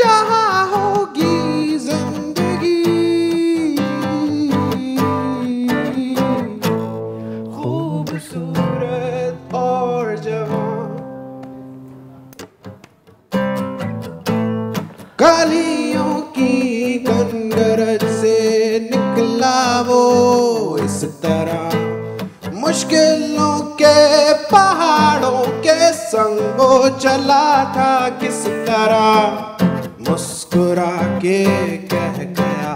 जहां होगी जिंदगी खूबसूरत और जवान कालियों की गनगरज से निकला वो इस तरह मुश्किलों के पहाड़ों के संग वो चला था किस तरह मुस्कुरा के कह गया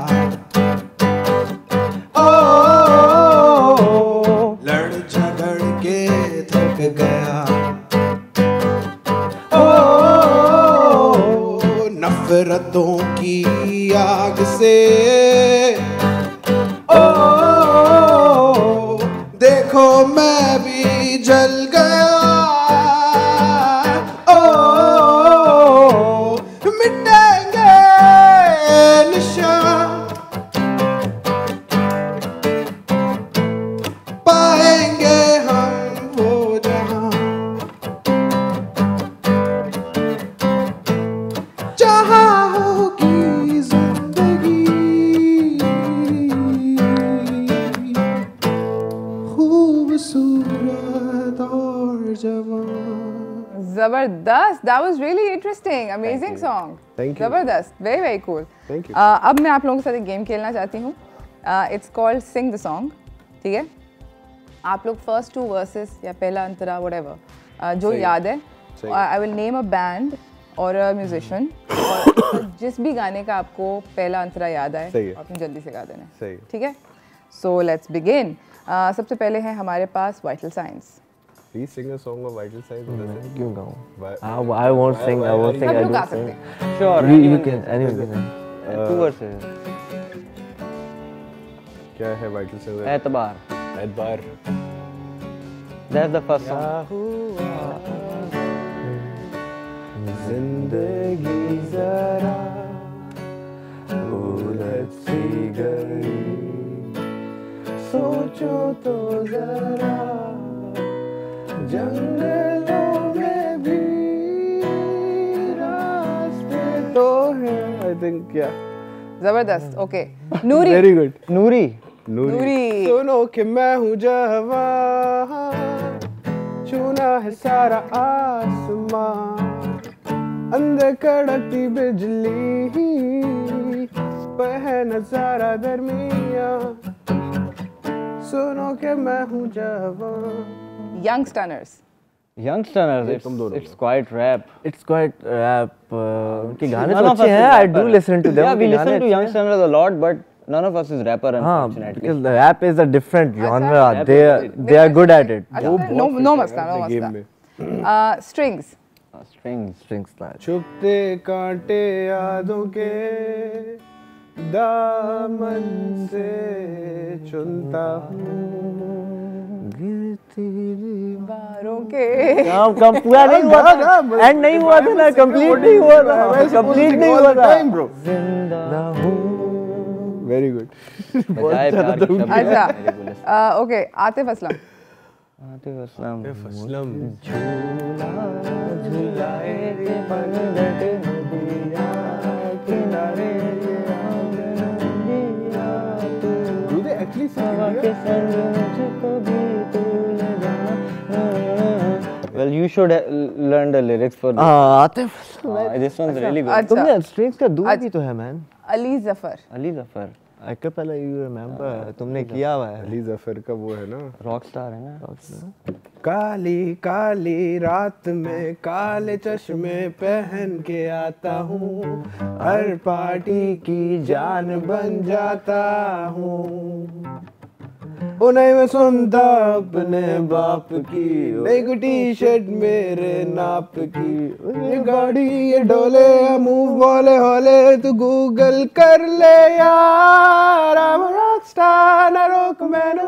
लड़ झगड़ के थक गया नफरतों की आग से देखो मैं भी जल गया मिटेंगे निशान पाएंगे हम वो जहां जहां होगी जिंदगी खूबसूरत और जवान Zabardast. That was really interesting. Amazing song. Thank you. Zabardast. Very very cool. Thank you. अब मैं आप लोगों के साथ एक गेम खेलना चाहती हूँ. It's called Sing the Song. ठीक है? आप लोग first two verses या पहला अंतरा whatever जो सही। याद है. सही। I will name a band और a musician. और जिस भी गाने का आपको पहला अंतरा याद आए, सही है। आपने जल्दी से गा देना है. सही। ठीक है? So let's begin. सबसे पहले है हमारे पास Vital Signs. Please sing a song of Vital Signs. क्यों गाऊं? Why- I won't sing. I won't sing. सब I लोग गा don't sing. सकते हैं. Sure. You can. Anyone can. Two verses. क्या है Vital Signs? एतबार. एतबार That's the first song. जिंदगी जरा उलट सी गई सोचो तो जरा जंगलों में भी रास्ते तो हैं आई थिंक क्या जबरदस्त. ओके. नूरी. वेरी गुड नूरी. नूरी. सुनो कि मैं हूँ जवां छूना है सारा आसमां अंदर कड़कती बिजली पर है नजारा दरमिया सुनो कि मैं हूँ जवां. Youngsters. Youngsters. तुम दोनों It's quite rap. It's quite rap. उनके गाने None तो of us अच्छे is हैं. I do rapper. listen to them. Yeah, we उनके गाने listen to अच्छे हैं. Youngsters a lot, but none of us is rapper, हाँ, unfortunately. because the rap is a different genre. Rap They are good at it. अच्छा, no मसला, no मसला. Strings. Strings. Strings like. छुपते कांटे यादों के दामन से चुनता हूँ दीवारों के कम पूरा नहीं हुआ था, एंड नहीं हुआ था ना, कंप्लीट नहीं हुआ था, कंप्लीट नहीं हुआ था। जिंदा हूँ। Very good. अच्छा ओके, आतिफ असलम। आतिफ असलम। असलम झूला झूलाए थे बनगट नदिया किनारे ये आंगनजिया तू Do they actually sing हवा India? के संग मुझको भी तू ले जाना। Well, you should learn the lyrics for this. Atif This one's really good. अच्छा। तुमने स्ट्रिंग्स का दूर भी तो है man. Ali Zafar. Ali Zafar, acapella you remember तुमने किया हुआ है। अली जफर का वो है ना, rock star है ना? काली काली रात में काले चश्मे पहन के आता हूँ, हर पार्टी की जान बन जाता हूँ। ओ नहीं मैं सुनता अपने बाप की, नहीं कोई टी शर्ट मेरे नाप की, ये गाड़ी ये डोले मूव बोले होले तू गूगल कर ले यार, I'm a rock star ना रोक मैनू।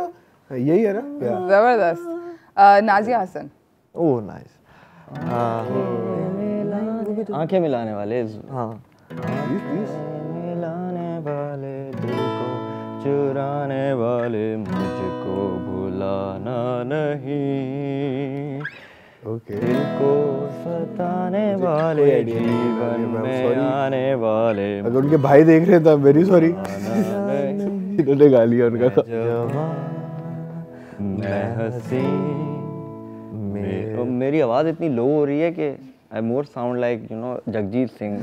यही है ना क्या? जबरदस्त। नाजिया हसन। Oh nice. आंखें मिलाने वाले। हाँ मिलाने वाले दिल को चुराने वाले मुझको भुलाना नहीं, ओके दिल को सताने वाले जीवन में आने वाले अगर उनके भाई देख रहे हैं तो वेरी सॉरी, नहीं। इन्होंने गा लिया उनका। मैं हंसी मेरी आवाज़ इतनी लो हो रही है कि I more sound like you know Jagjit Singh.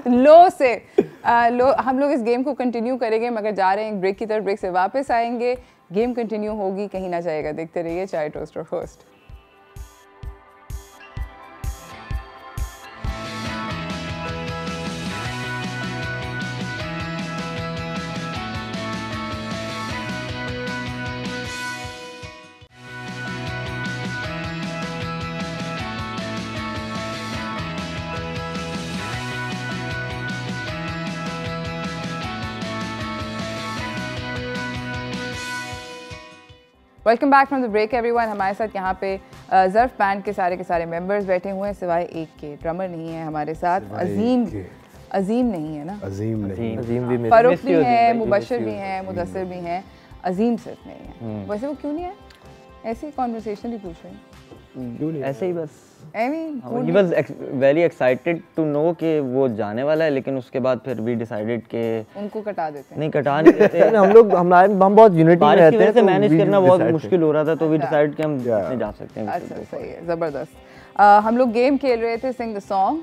लो से लो हम लोग इस गेम को कंटिन्यू करेंगे, मगर जा रहे हैं ब्रेक की तरफ, ब्रेक से वापस आएंगे, गेम कंटिन्यू होगी, कहीं ना जाएगा, देखते रहिए चाय टोस्ट और host. Welcome back from the break everyone. हमारे साथ यहाँ पे ज़र्फ बैंड के सारे मेंबर्स बैठे हुए हैं, सिवाय एक के। ड्रमर नहीं है हमारे साथ, अजीम नहीं है ना, अजीम नहीं, अजीम भी मेरे फरूख भी है, मुबशर भी हैं, मुदस्सिर भी हैं, अजीम सिर्फ नहीं है। वैसे वो क्यों नहीं है? ऐसी कॉन्वर्सेशन ही पूछ रहे हैं, ऐसे ही बस any he was very excited to know कि वो जाने वाला है, लेकिन उसके बाद फिर भी decided कि उनको कटा देते हैं। नहीं कटा नहीं देते। हम बहुत यूनिटी में बारिश की रहते वजह हैं से तो मैनेज we करना decide बहुत थे। मुश्किल हो रहा था, तो we अच्छा। decide कि हम जितने जा सकते हैं। अच्छा सही है, ज़बरदस्त। हम लोग गेम खेल रहे थे सिंग द सॉन्ग,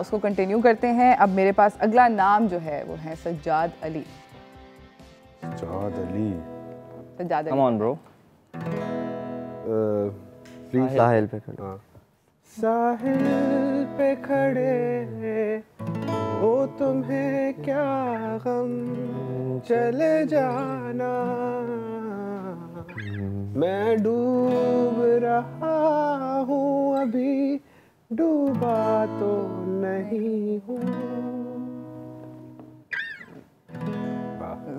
उसको कंटिन्यू करते हैं। अब मेरे पास अगला नाम जो है वो है Sajjad Ali. Sajjad Ali, Sajjad Come Ali. on bro। Please साहिल पे खड़े। साहिल पे खड़े हो तुम्हें क्या गम, चले जाना मैं डूब रहा हूँ, अभी डूबा तो नहीं हूँ।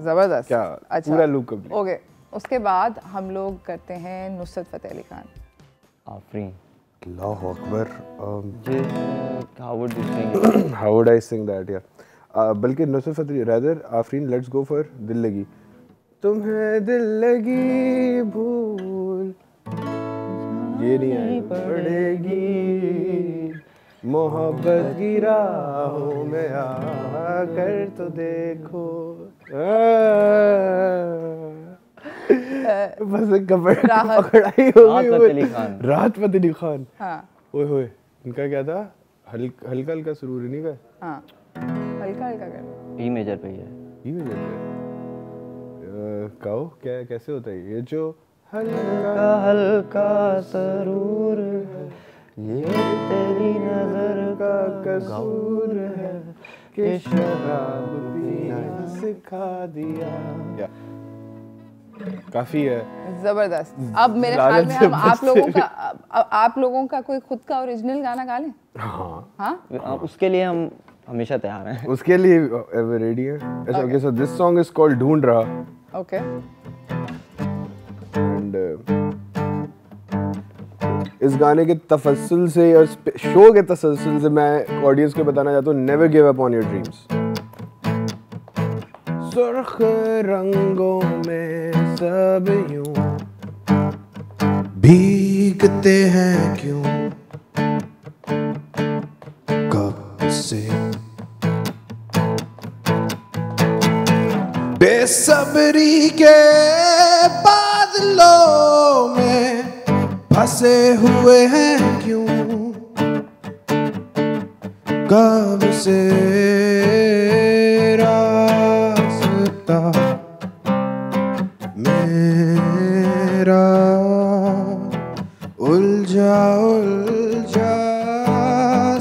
ज़बरदस्त। क्या पूरा लुक कंप्लीट। ओके, उसके बाद हम लोग करते हैं नुसरत फ़तेह अली खान। आफरीन। अल्लाह Akbar. How would you sing? How would I sing that? Yeah. बल्कि नुसरत फ़तेह rather Afreen, let's go for दिल लगी। तुम्हें दिल लगी भूल ये नहीं आई पड़ेगी, मोहब्बत की राहों में आकर तो देखो। बस पकड़ाई हो राहत फ़तेह अली खान। राहत फ़तेह अली खान। हाँ ओए होए, इनका क्या था? हल्का हल्का सुरूर नहीं का? हाँ, हल्का हल्का कर लो। E मेजर पे ही है। ये भी जाता है। काओ क्या कैसे होता है ये जो हल्का हल्का सरूर है, ये तेरी नजर का कसूर है कि शराब पीना सिखा दिया। या काफी है। जबरदस्त। अब मेरे ख्याल में हम आप लोगों का कोई खुद का ओरिजिनल गाना गा लें। हाँ हाँ उसके लिए हम हमेशा तैयार हैं। उसके लिए रेडी है। Okay, so this song is called ढूंढ रहा। ओके। इस गाने के तफस्सुल से और शो के तसलसल से मैं ऑडियंस को बताना चाहता हूँ, never give up on your dreams. सुर्ख रंगों में सब यूं भीगते हैं क्यों, कब से बेसब्री के बादलों में फंसे हुए हैं क्यों, कब से रास्ता मेरा उलझा उलझा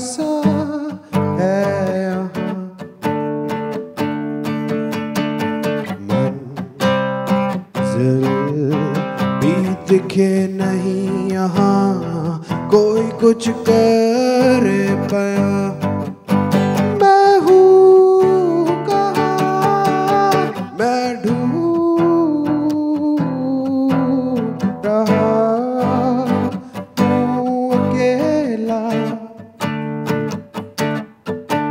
सा है यहाँ, मंजिल भी दिखे नहीं यहाँ, कोई कुछ करे पाया, मैं हूँ कहाँ, मैं ढूंढ रहा हूँ अकेला,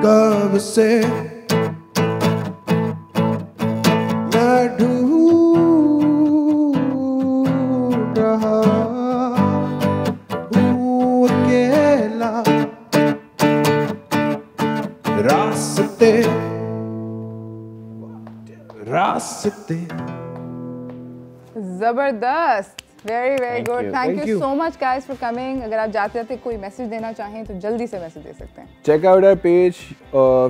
कब से मैं ढूंढ रहा हूँ अकेला, रास्ते रास्ते। जबरदस्त, very very Thank good, you. Thank Thank you you. So much guys for coming. अगर आप जाते जाते कोई मैसेज देना चाहें तो जल्दी से मैसेज दे सकते हैं। Check out our page,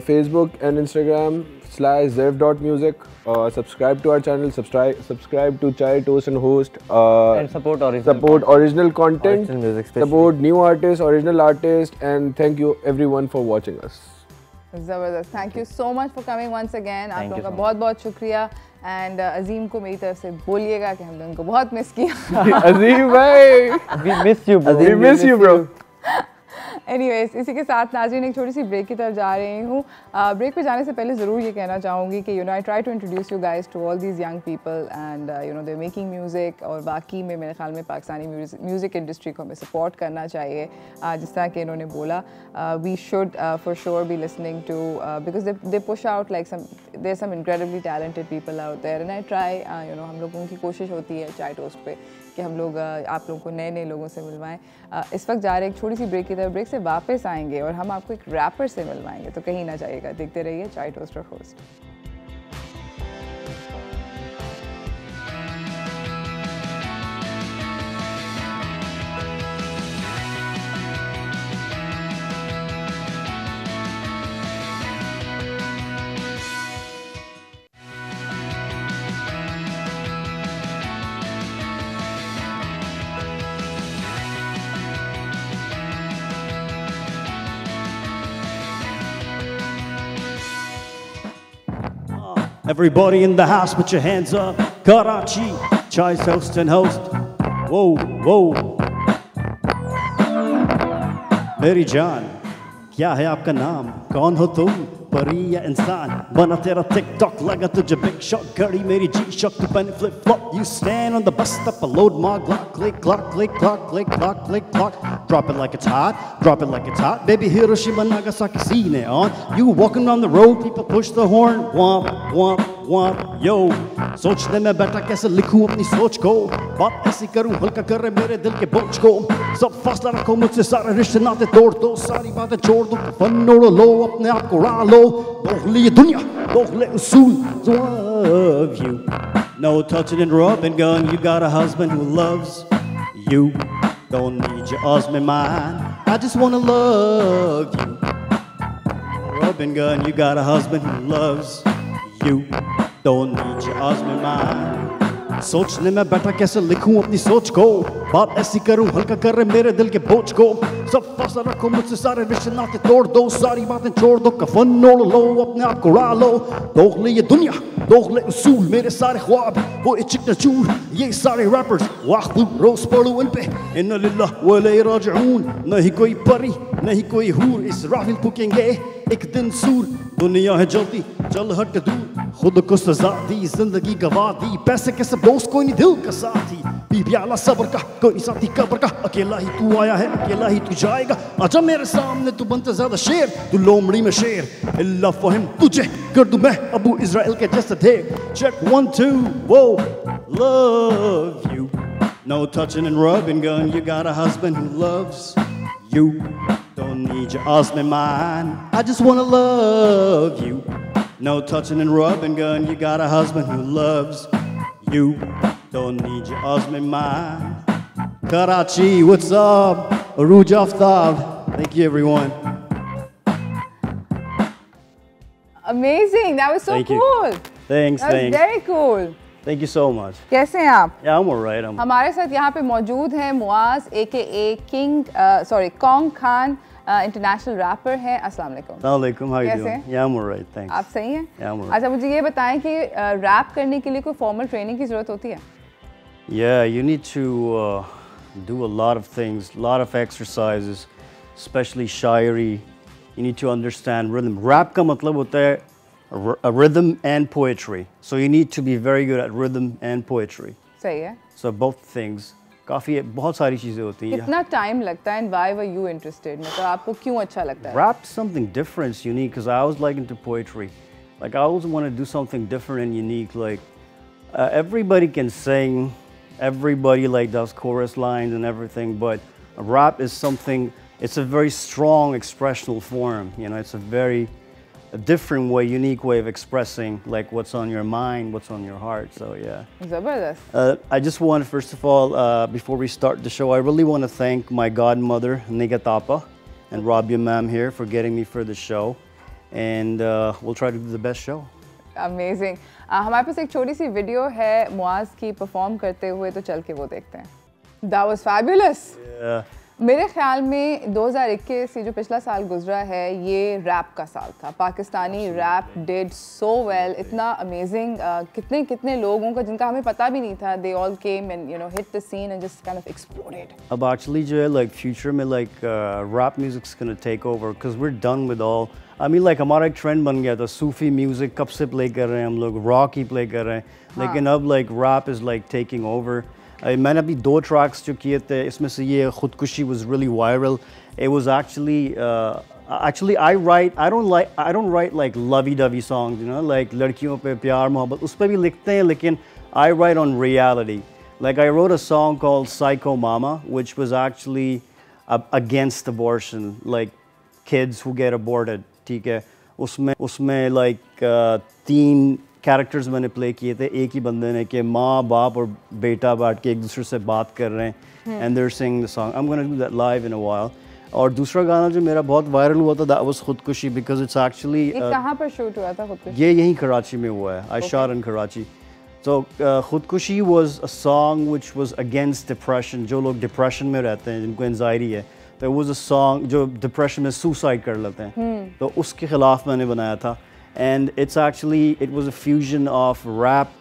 Facebook and Instagram /Zerv.music. Subscribe to our channel. Subscribe to Chai Toast and Host. And support original content. Original music especially. Support new artists, original artists, and thank you everyone for watching us. जबरदस्त, thank you so much for coming once again. आप Thank लोगों you का so बहुत बहुत शुक्रिया। And अजीम को मेरी तरफ से बोलिएगा कि हमने उनको बहुत मिस किया। Azim bhai, We miss you, bro. we miss you, bro. Anyways, इसी के साथ नाज़रीन एक छोटी सी ब्रेक की तरफ जा रही हूँ। ब्रेक पे जाने से पहले ज़रूर ये कहना चाहूँगी कि I try to introduce you guys to all these young people and they making music, और बाकी में मेरे ख्याल में पाकिस्तानी म्यूज़िक इंडस्ट्री को हमें सपोर्ट करना चाहिए। जिस तरह कि इन्होंने बोला, we should for sure be listening to, because they push out like there some incredibly talented people out there, and I try हम लोगों की कोशिश होती है चाय टोस्ट पे कि हम लोग आप लोगों को नए नए लोगों से मिलवाएं। इस वक्त जा रहे एक छोटी सी ब्रेक की तरफ, ब्रेक से वापस आएंगे और हम आपको एक रैपर से मिलवाएंगे, तो कहीं ना जाइएगा, देखते रहिए चाय टोस्ट और host. Everybody in the house, put your hands up. Karachi, Chai Toast and Host. Whoa, whoa. मेरी जान, क्या है आपका नाम? कौन हो तुम? परी या इंसान? बना तेरा TikTok, लगा तुझे big shot. घड़ी मेरी G-Shock, तू पहने flip flop. You stand on the bus stop, I load my Glock. Click, clock, click, clock, click, clock, click, clock. Drop it like it's hot, drop it like it's hot. Baby, Hiroshima, Nagasaki, scene it on. You walking on the road, people push the horn. Womp, womp, womp, yo. सोचने में बैठा कैसे लिखूं अपनी सोच को, बात ऐसी करूं हल्का करे मेरे दिल के बोझ को। सब फासला रखो मुझसे, सारे रिश्ते नाते तोड़ दो, सारी बातें छोड़ दो, फन ओढ़ लो, अपने आप को उड़ा लो। दोगले ये दुनिया, दोगले उसूल, love you. No touching and rubbing gun, you got a husband who loves you. Don't need your husband mine, I just wanna love you. Rubbing gun, you got a husband who loves you. Don't need your husband mine. सोचने में बैठा कैसे लिखूं अपनी सोच को, बात ऐसी करूं हल्का करे मेरे दिल के बोझ को। सब फासला रखो मुझसे, सारे रिश्ते नाते तोड़ दो, सारी बातें छोड़ दो, कफन ओढ़ लो, अपने आप को उड़ा लो। दोगले ये दुनिया, दोगले उसूल, मेरे सारे ख्वाब वो चिकना चूर। ये सारे रैपर्स वाखू रोज पढ़ो इन पे, इन्ना लिल्लाह व इलैहि राजिऊन। नहीं कोई परी, नहीं कोई हूर, इस राहिल फूकेंगे एक दिन सूर। दुनिया है जल्दी, चल हट दूर, खुद को सजा दी जिंदगी गवा दी पैसे के सब दोस्त कोई नहीं दिल का साथी पी प्याला सब्र का कोई साथी कब्र का अकेला ही तू आया है अकेला ही तू जाएगा आजा मेरे सामने तू बनते ज्यादा शेर तू लोमड़ी में शेर इल्ला फहिम तुझे कर दूं मैं अबू इज़राइल के जैसा थे check 1 2 whoa love you no touching and rubbing gun you got a husband who loves you don't need your husband mine I just wanna love you no touching and rubbing gun you got a husband who loves you don't need your husband mine Karachi what's up Aruj Aftab thank you everyone Amazing, that was so Thank you. cool. thanks That was thanks very cool. thank you so much कैसे हैं आप? yeah I'm all right हमारे साथ यहाँ पे मौजूद हैं Muaz AKA Kong Khan international rapper हैं। अस्सलाम वालेकुम। Assalamualaikum, how you कैसे? doing? Yeah, I'm all right, thanks. आप सही हैं? Yeah, I'm all right. अच्छा मुझे ये बताएं कि रैप करने के लिए कोई फॉर्मल ट्रेनिंग की ज़रूरत होती है? Yeah, you need to do a lot of things, a lot of exercises, especially Shayari. You need to understand rhythm. Rap का मतलब होता है a rhythm and poetry. So you need to be very good at rhythm and poetry. सही है। So both things. काफ़ी बहुत सारी चीज़ें होती हैं. कितना टाइम लगता है and why were you interested? मतलब आपको क्यों अच्छा लगता है? Rap is something different, it's unique, because I always like into poetry. Like I always want to do something different and unique. Like everybody can sing, everybody like does chorus lines and everything, but rap is something. It's a very strong expressional form. You know, it's a different way, unique way of expressing like what's on your mind, what's on your heart. So yeah. ज़बरदस्त। I just want, first of all, before we start the show, I really want to thank my godmother, Nigatapa, and Rabia ma'am here for getting me for the show. And we'll try to do the best show. Amazing. हमारे पास एक छोटी सी video है मुआज की perform करते हुए, तो चल के वो देखते हैं। That was fabulous. Yeah. मेरे ख्याल में 2021 ये जो पिछला साल गुजरा है ये रैप का साल था। Pakistani rap did so well, इतना अमेजिंग। कितने कितने लोगों का जिनका हमें पता भी नहीं था, they all came and you know hit the scene and just kind of exploded. अब actually जो है like future में like rap music's gonna take over because we're done with all. I mean like हमारा एक trend बन गया था, सूफी music कब से प्ले कर रहे हैं हम लोग, रॉक ही प्ले कर रहे हैं, लेकिन अब like rap is like taking over. मैंने अभी 2 ट्रैक्स जो किए थे, इसमें से ये खुदकुशी was really viral. It was actually I don't write like lovey-dovey songs, you know, like लड़कियों पे प्यार मोहब्बत उस पे भी लिखते हैं, लेकिन I write on reality. Like I wrote a song called Psycho Mama, which was actually against abortion, like kids who get aborted. ठीक है, उसमें like 3 कैरेक्टर्स मैंने प्ले किए थे एक ही बंदे ने, कि माँ बाप और बेटा बैठ के एक दूसरे से बात कर रहे हैं and they're singing the song. I am gonna do that live in a while. और दूसरा गाना जो मेरा बहुत वायरल हुआ था, दैट वाज खुदकुशी, बिकॉज इट्स एक्चुअली कहाँ पर शूट हुआ था खुदकुशी? ये यहीं कराची में हुआ है। आई शॉट इन कराची। तो खुदकुशी was a song which was against depression. जो लोग डिप्रेशन में रहते हैं, जिनको एंजाइटी है, तो it was a song जो डिप्रेशन में सुसाइड कर लेते हैं, तो उसके खिलाफ मैंने बनाया था। And it was a fusion of rap,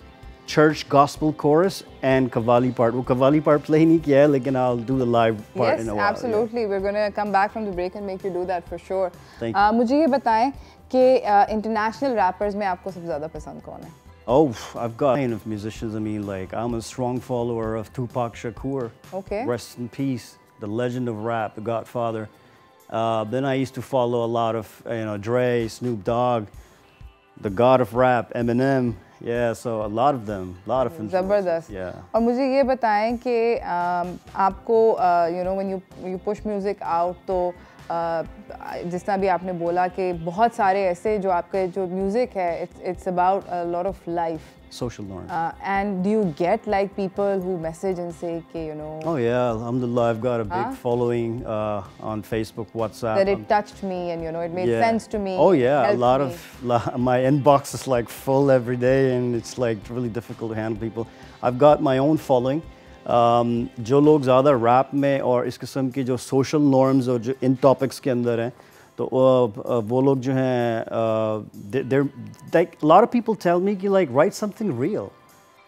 church gospel chorus and Qawwali part. वो Qawwali part play नहीं किया है, लेकिन I'll do the live part in a while. Yes, absolutely. We're going to come back from the break and make you do that for sure. Thank you. मुझे ये बताएं कि international rappers में आपको सबसे ज़्यादा पसंद कौन है? Oh, I've got a ton of musicians. I mean, like, I'm a strong follower of Tupac Shakur. Okay. Rest in peace, the legend of rap, the Godfather. Then I used to follow a lot of, Dre, Snoop Dogg, the god of rap, Eminem. Yeah, so a lot of them, a lot of influences. ज़बरदस्त। Yeah. और मुझे ये बताएं कि आपको when you push music out, तो जिस तरह भी आपने बोला कि बहुत सारे ऐसे जो आपके जो म्यूजिक है, it's about a lot of life, social norms. And do you get like people who message and say कि Oh yeah, alhamdulillah, I've got a big following on Facebook, WhatsApp. that it touched me and it made sense to me. Oh yeah, a helped lot me. of my inbox is like full every day, and it's like really difficult to handle people. I've got my own following. जो लोग ज़्यादा rap में और इस किस्म की जो social norms और जो इन टॉपिक्स के अंदर हैं, तो वो लोग जो हैं, like a lot of people tell me कि like write something real.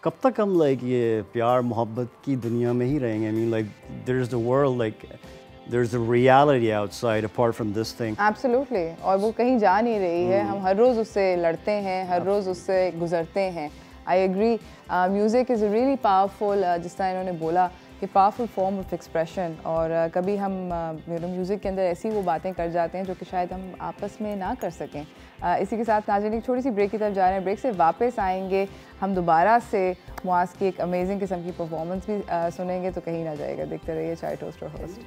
कब तक हम like ये प्यार मोहब्बत की दुनिया में ही रहेंगे? I mean like there's the world, like there's a reality outside apart from this thing. Absolutely. और वो कहीं जा नहीं रही है, हम हर रोज़ उससे लड़ते हैं, हर रोज़ उससे गुजरते हैं. I agree. Music is a really powerful, जिस तरह इन्होंने बोला कि powerful form of expression. और कभी हम म्यूज़िक के अंदर ऐसी वो बातें कर जाते हैं जो कि शायद हम आपस में ना कर सकें. इसी के साथ नाज़रीन एक छोटी सी ब्रेक की तरफ जा रहे हैं. ब्रेक से वापस आएंगे हम दोबारा से मुआज़ की एक अमेजिंग किस्म की परफॉर्मेंस भी सुनेंगे, तो कहीं ना जाएगा. देखते रहिए चाय टोस्ट और host.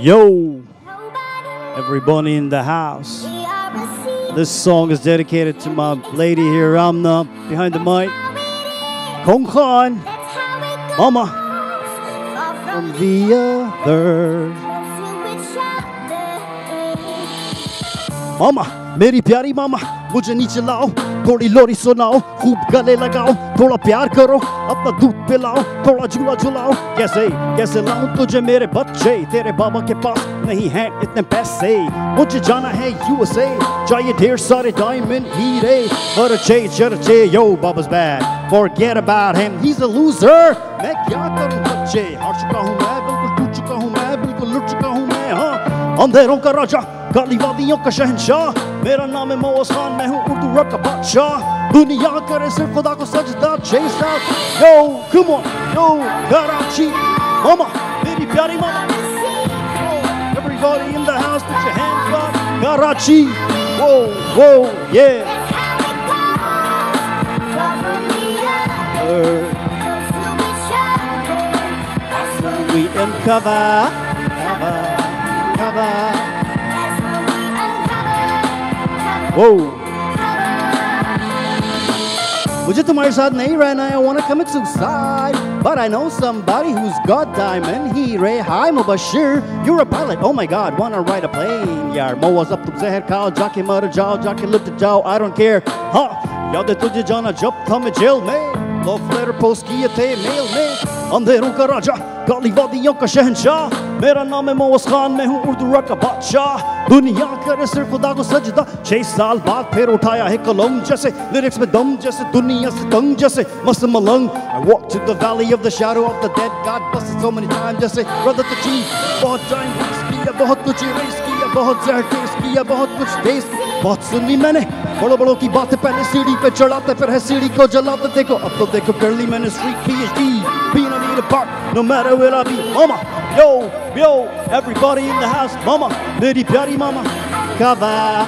Yo, everybody in the house. This song is dedicated to my lady here, Amna, behind the mic. Kong Khan, Mama, from the other. Mama, मेरी प्यारी मामा, मुझे नीचे लाओ, थोड़ी लोरी सुनाओ, खूब गले लगाओ, थोड़ा प्यार करो, अपना दूध पिलाओ, थोड़ा झूला झुलाओ. कैसे लाऊं तुझे मेरे बच्चे, तेरे बाबा के पास नहीं है इतने पैसे. मुझे जाना है USA, चाहिए ढेर सारे डायमंड हीरे. चर्चे, yo, Baba's bad, forget about him, he's a loser. मैं क्या करूं बच्चे, हार चुका हूं मैं, बिल्कुल टूट चुका हूं मैं, बिल्कुल लुट चुका हूं मैं. हाँ, अंधेरों का राजा, काली वादियों का शहंशाह, मेरा नाम है मुआज़ खान, मैं हूँ उर्दू रैप का बादशाह. दुनिया करे सिर्फ खुदा को सजदा. Chase out, yo, come on, yo, Karachi, mama, मेरी प्यारी mama. Yo, everybody in the house, put your hands up. Karachi, whoa, yeah. We uncover. Whoa. मुझे तुम्हारे साथ नहीं रहना है, I wanna commit suicide, but I know somebody who's got diamond हीरे. Hi Mubashir, you're a pilot, oh my god, wanna ride a plane. यार मुआज़ अब तुम जहर खाओ, जाके मर जाओ, जाके लुट जाओ, I don't care. हाँ, याद है तुझे जाना जब था मैं जेल में, लव लेटर पोस्ट किए थे मेल में. अंधेरों का राजा, काली वादियों का शहंशाह, मेरा नाम है मुआज़ खान, मैं हूँ उर्दू रैप का बादशाह. दुनिया करे सिर्फ खुदा को सजदा. 6 साल बाद फिर उठाया है कलम, जैसे लिरिक्स में दम, जैसे दुनिया से तंग, जैसे मस्त मलंग. I walk to the valley of the shadow of the dead, God busted so many times, जैसे brother the chief. बहुत टाइम वेस्ट किया, बहुत कुछ रेस किया, बहुत जहर टेस्ट किया, बहुत कुछ टेस्ट, बहुत सुनी मैंने बड़ों की बातें. पहले सीढ़ी पे चढ़ाते, फिर है सीढ़ी को जलाते. देखो अब तो देखो कर ली मैंने street PhD, being a need a part, no matter where I be. Mama, yo, everybody in the house, mama, मेरी प्यारी mama. Cover,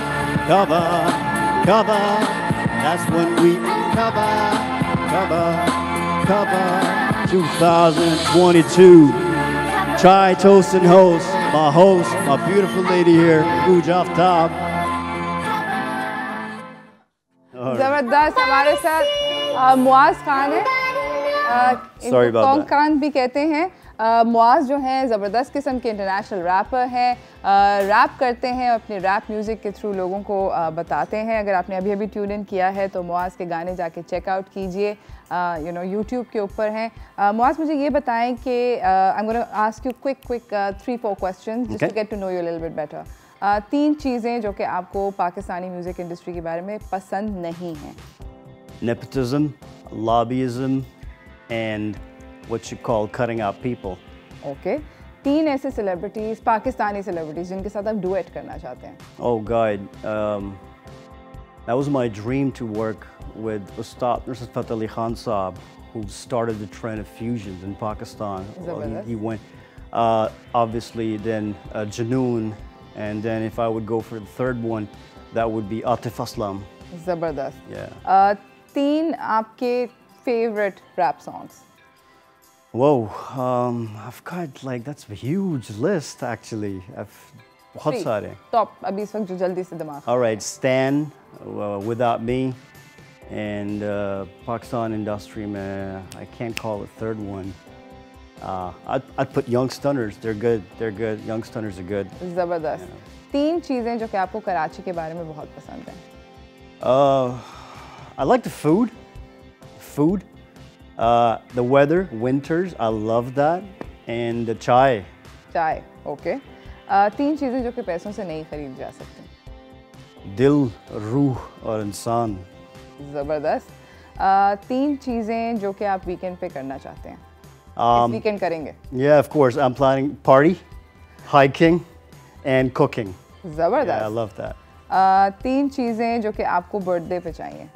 that's when we cover. 2022, Chai Toast and Host, my beautiful lady here, Guj Aftab. जबरदस्त. हमारे साथ मुआज़ खान है, Sorry about Kong that. Khan भी कहते हैं. मुआज़ जो हैं ज़बरदस्त किस्म के इंटरनेशनल रैपर हैं, रैप करते हैं, अपने रैप म्यूज़िक के थ्रू लोगों को बताते हैं. अगर आपने अभी ट्यून इन किया है तो मुआज़ के गाने जाके चेकआउट कीजिए, यूट्यूब के ऊपर हैं. मुआज़ मुझे ये बताएं कि I am gonna ask you quick 3-4 questions just to get to know you little bit better. 3 चीज़ें जो कि आपको पाकिस्तानी म्यूज़िक इंडस्ट्री के बारे में पसंद नहीं हैं. Nepotism, lobbyism, and what you call cutting out people. Okay. 3 ऐसे सेलिब्रिटीज़, पाकिस्तानी सेलिब्रिटीज़ जिनके साथ आप डुएट करना चाहते हैं. Oh God, that was my dream to work with Ustad Nusrat Fateh Ali Khan Saab, who started the trend of fusions in Pakistan. Well, he went, obviously, then Junoon, and then if I would go for the third one, that would be Atif Aslam. ज़बरदस्त. Yeah. 3 आपके favorite rap songs. Whoa, I've got like, that's a huge list actually. बहुत सारे. Top अभी इस वक्त जो जल्दी से दिमाग. All right, Stan, Without Me, and Pakistan industry, man, I can't call a third one. I'd put Young Stunners. They're good. They're good. Young Stunners are good. ज़बरदस्त. 3 चीज़ें जो कि आपको कराची के बारे में बहुत पसंद हैं. I like the food. Food. The weather, winters, I love that. And the chai. चाय. ओके. 3 चीज़ें जो कि पैसों से नहीं खरीद जा सकती. Dil, रूह और इंसान. ज़बरदस्त. 3 चीज़ें जो कि आप वीकेंड पे करना चाहते हैं. इस वीकेंड करेंगे. Yeah, of course. I'm planning party, hiking, and cooking. ज़बरदस्त. Yeah, I love that. 3 चीज़ें जो कि आपको बर्थडे पे चाहिए.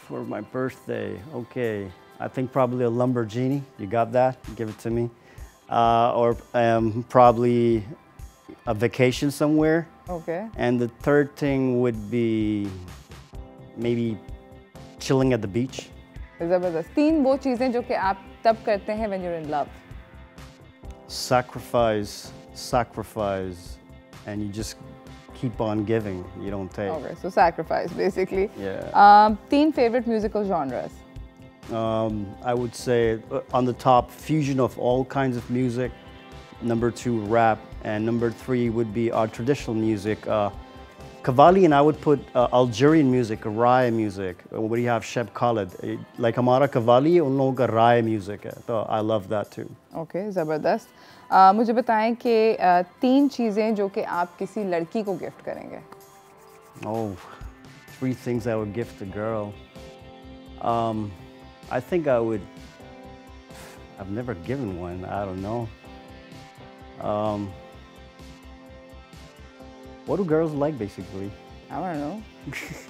For my birthday, okay. I think probably a Lamborghini. You got that? Give it to me. Or probably a vacation somewhere. Okay. And the third thing would be maybe chilling at the beach. ज़बरदस्त. 3 वो चीज़ें जो कि आप तब करते हैं when you're in love. Sacrifice, and you just keep on giving. You don't take. Okay, so sacrifice basically. Yeah. 3 favorite musical genres. I would say on the top, fusion of all kinds of music. Number 2, rap. And number 3 would be our traditional music. Qawwali, and I would put Algerian music, Rai music. What do you have? Sheb Khalid. Like हमारा Qawwali, उन लोगों का Rai music है. So I love that too. Okay, ज़बरदस्त. मुझे बताएं कि 3 चीज़ें जो कि आप किसी लड़की को गिफ्ट करेंगे. Oh, 3 things I would gift a girl. I think I would. I've never given one. I don't know. What do girls like, basically? I don't know.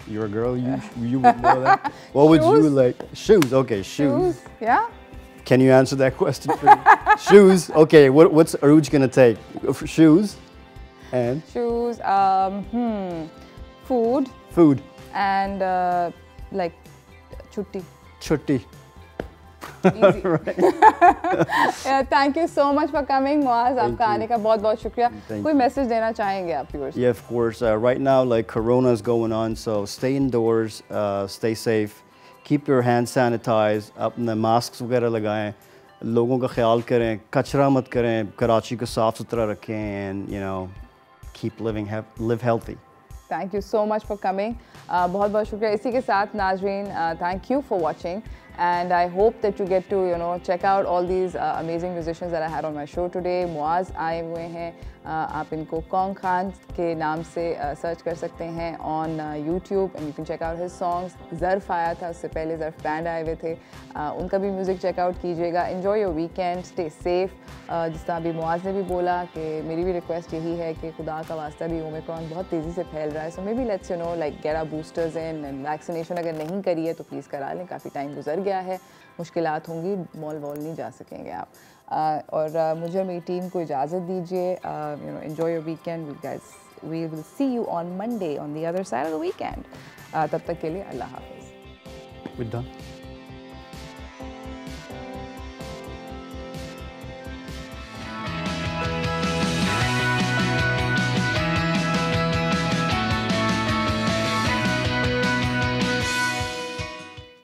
You're a girl. You would know that. What would you like? Shoes. Okay, shoes. Yeah. Can you answer that question for me? Shoes. Okay. What's Aruj gonna take? Shoes. And Shoes. Food. food. And like chutti. Chutti. Easy. Yeah, thank you so much for coming, Muaz. आपका आने का बहुत शुक्रिया. कोई message देना चाहेंगे आप viewers? Yeah, of course. Right now, like Corona is going on, so stay indoors, stay safe, keep your hands sanitized, अपने masks वगैरह लगाएं, लोगों का ख्याल करें, कचरा मत करें, कराची को साफ सुथरा रखें, and you know, keep live healthy. Thank you so much for coming. बहुत शुक्रिया. इसी के साथ नाज़रीन, thank you for watching. And I hope that you get to check out all these amazing musicians that I had on my show today. Muaz आए हुए हैं. आप इनको कौन खान के नाम से सर्च कर सकते हैं on YouTube, and you can check out his songs. ज़र्फ़ आया था, उससे पहले ज़र्फ़ बैंड आए हुए थे. उनका भी म्यूज़िक चेक आउट कीजिएगा. Enjoy your weekend, stay safe. जिस तरह अभी मुआज़ ने भी बोला कि मेरी भी रिक्वेस्ट यही है कि खुदा का वास्ता भी ओमिक्रॉन बहुत तेज़ी से फैल रहा है. So maybe let's like get our boosters in, and vaccination अगर नहीं करी है तो प्लीज़ करा लें. काफ़ी टाइम गुजर गया है, मुश्किलात होंगी, मॉल वॉल नहीं जा सकेंगे आप. और मुझे और मेरी टीम को इजाज़त दीजिए. Enjoy your weekend, you guys. We will see you on Monday on the other side of the weekend. तब तक के लिए अल्लाह हाफ़िज़. We're done.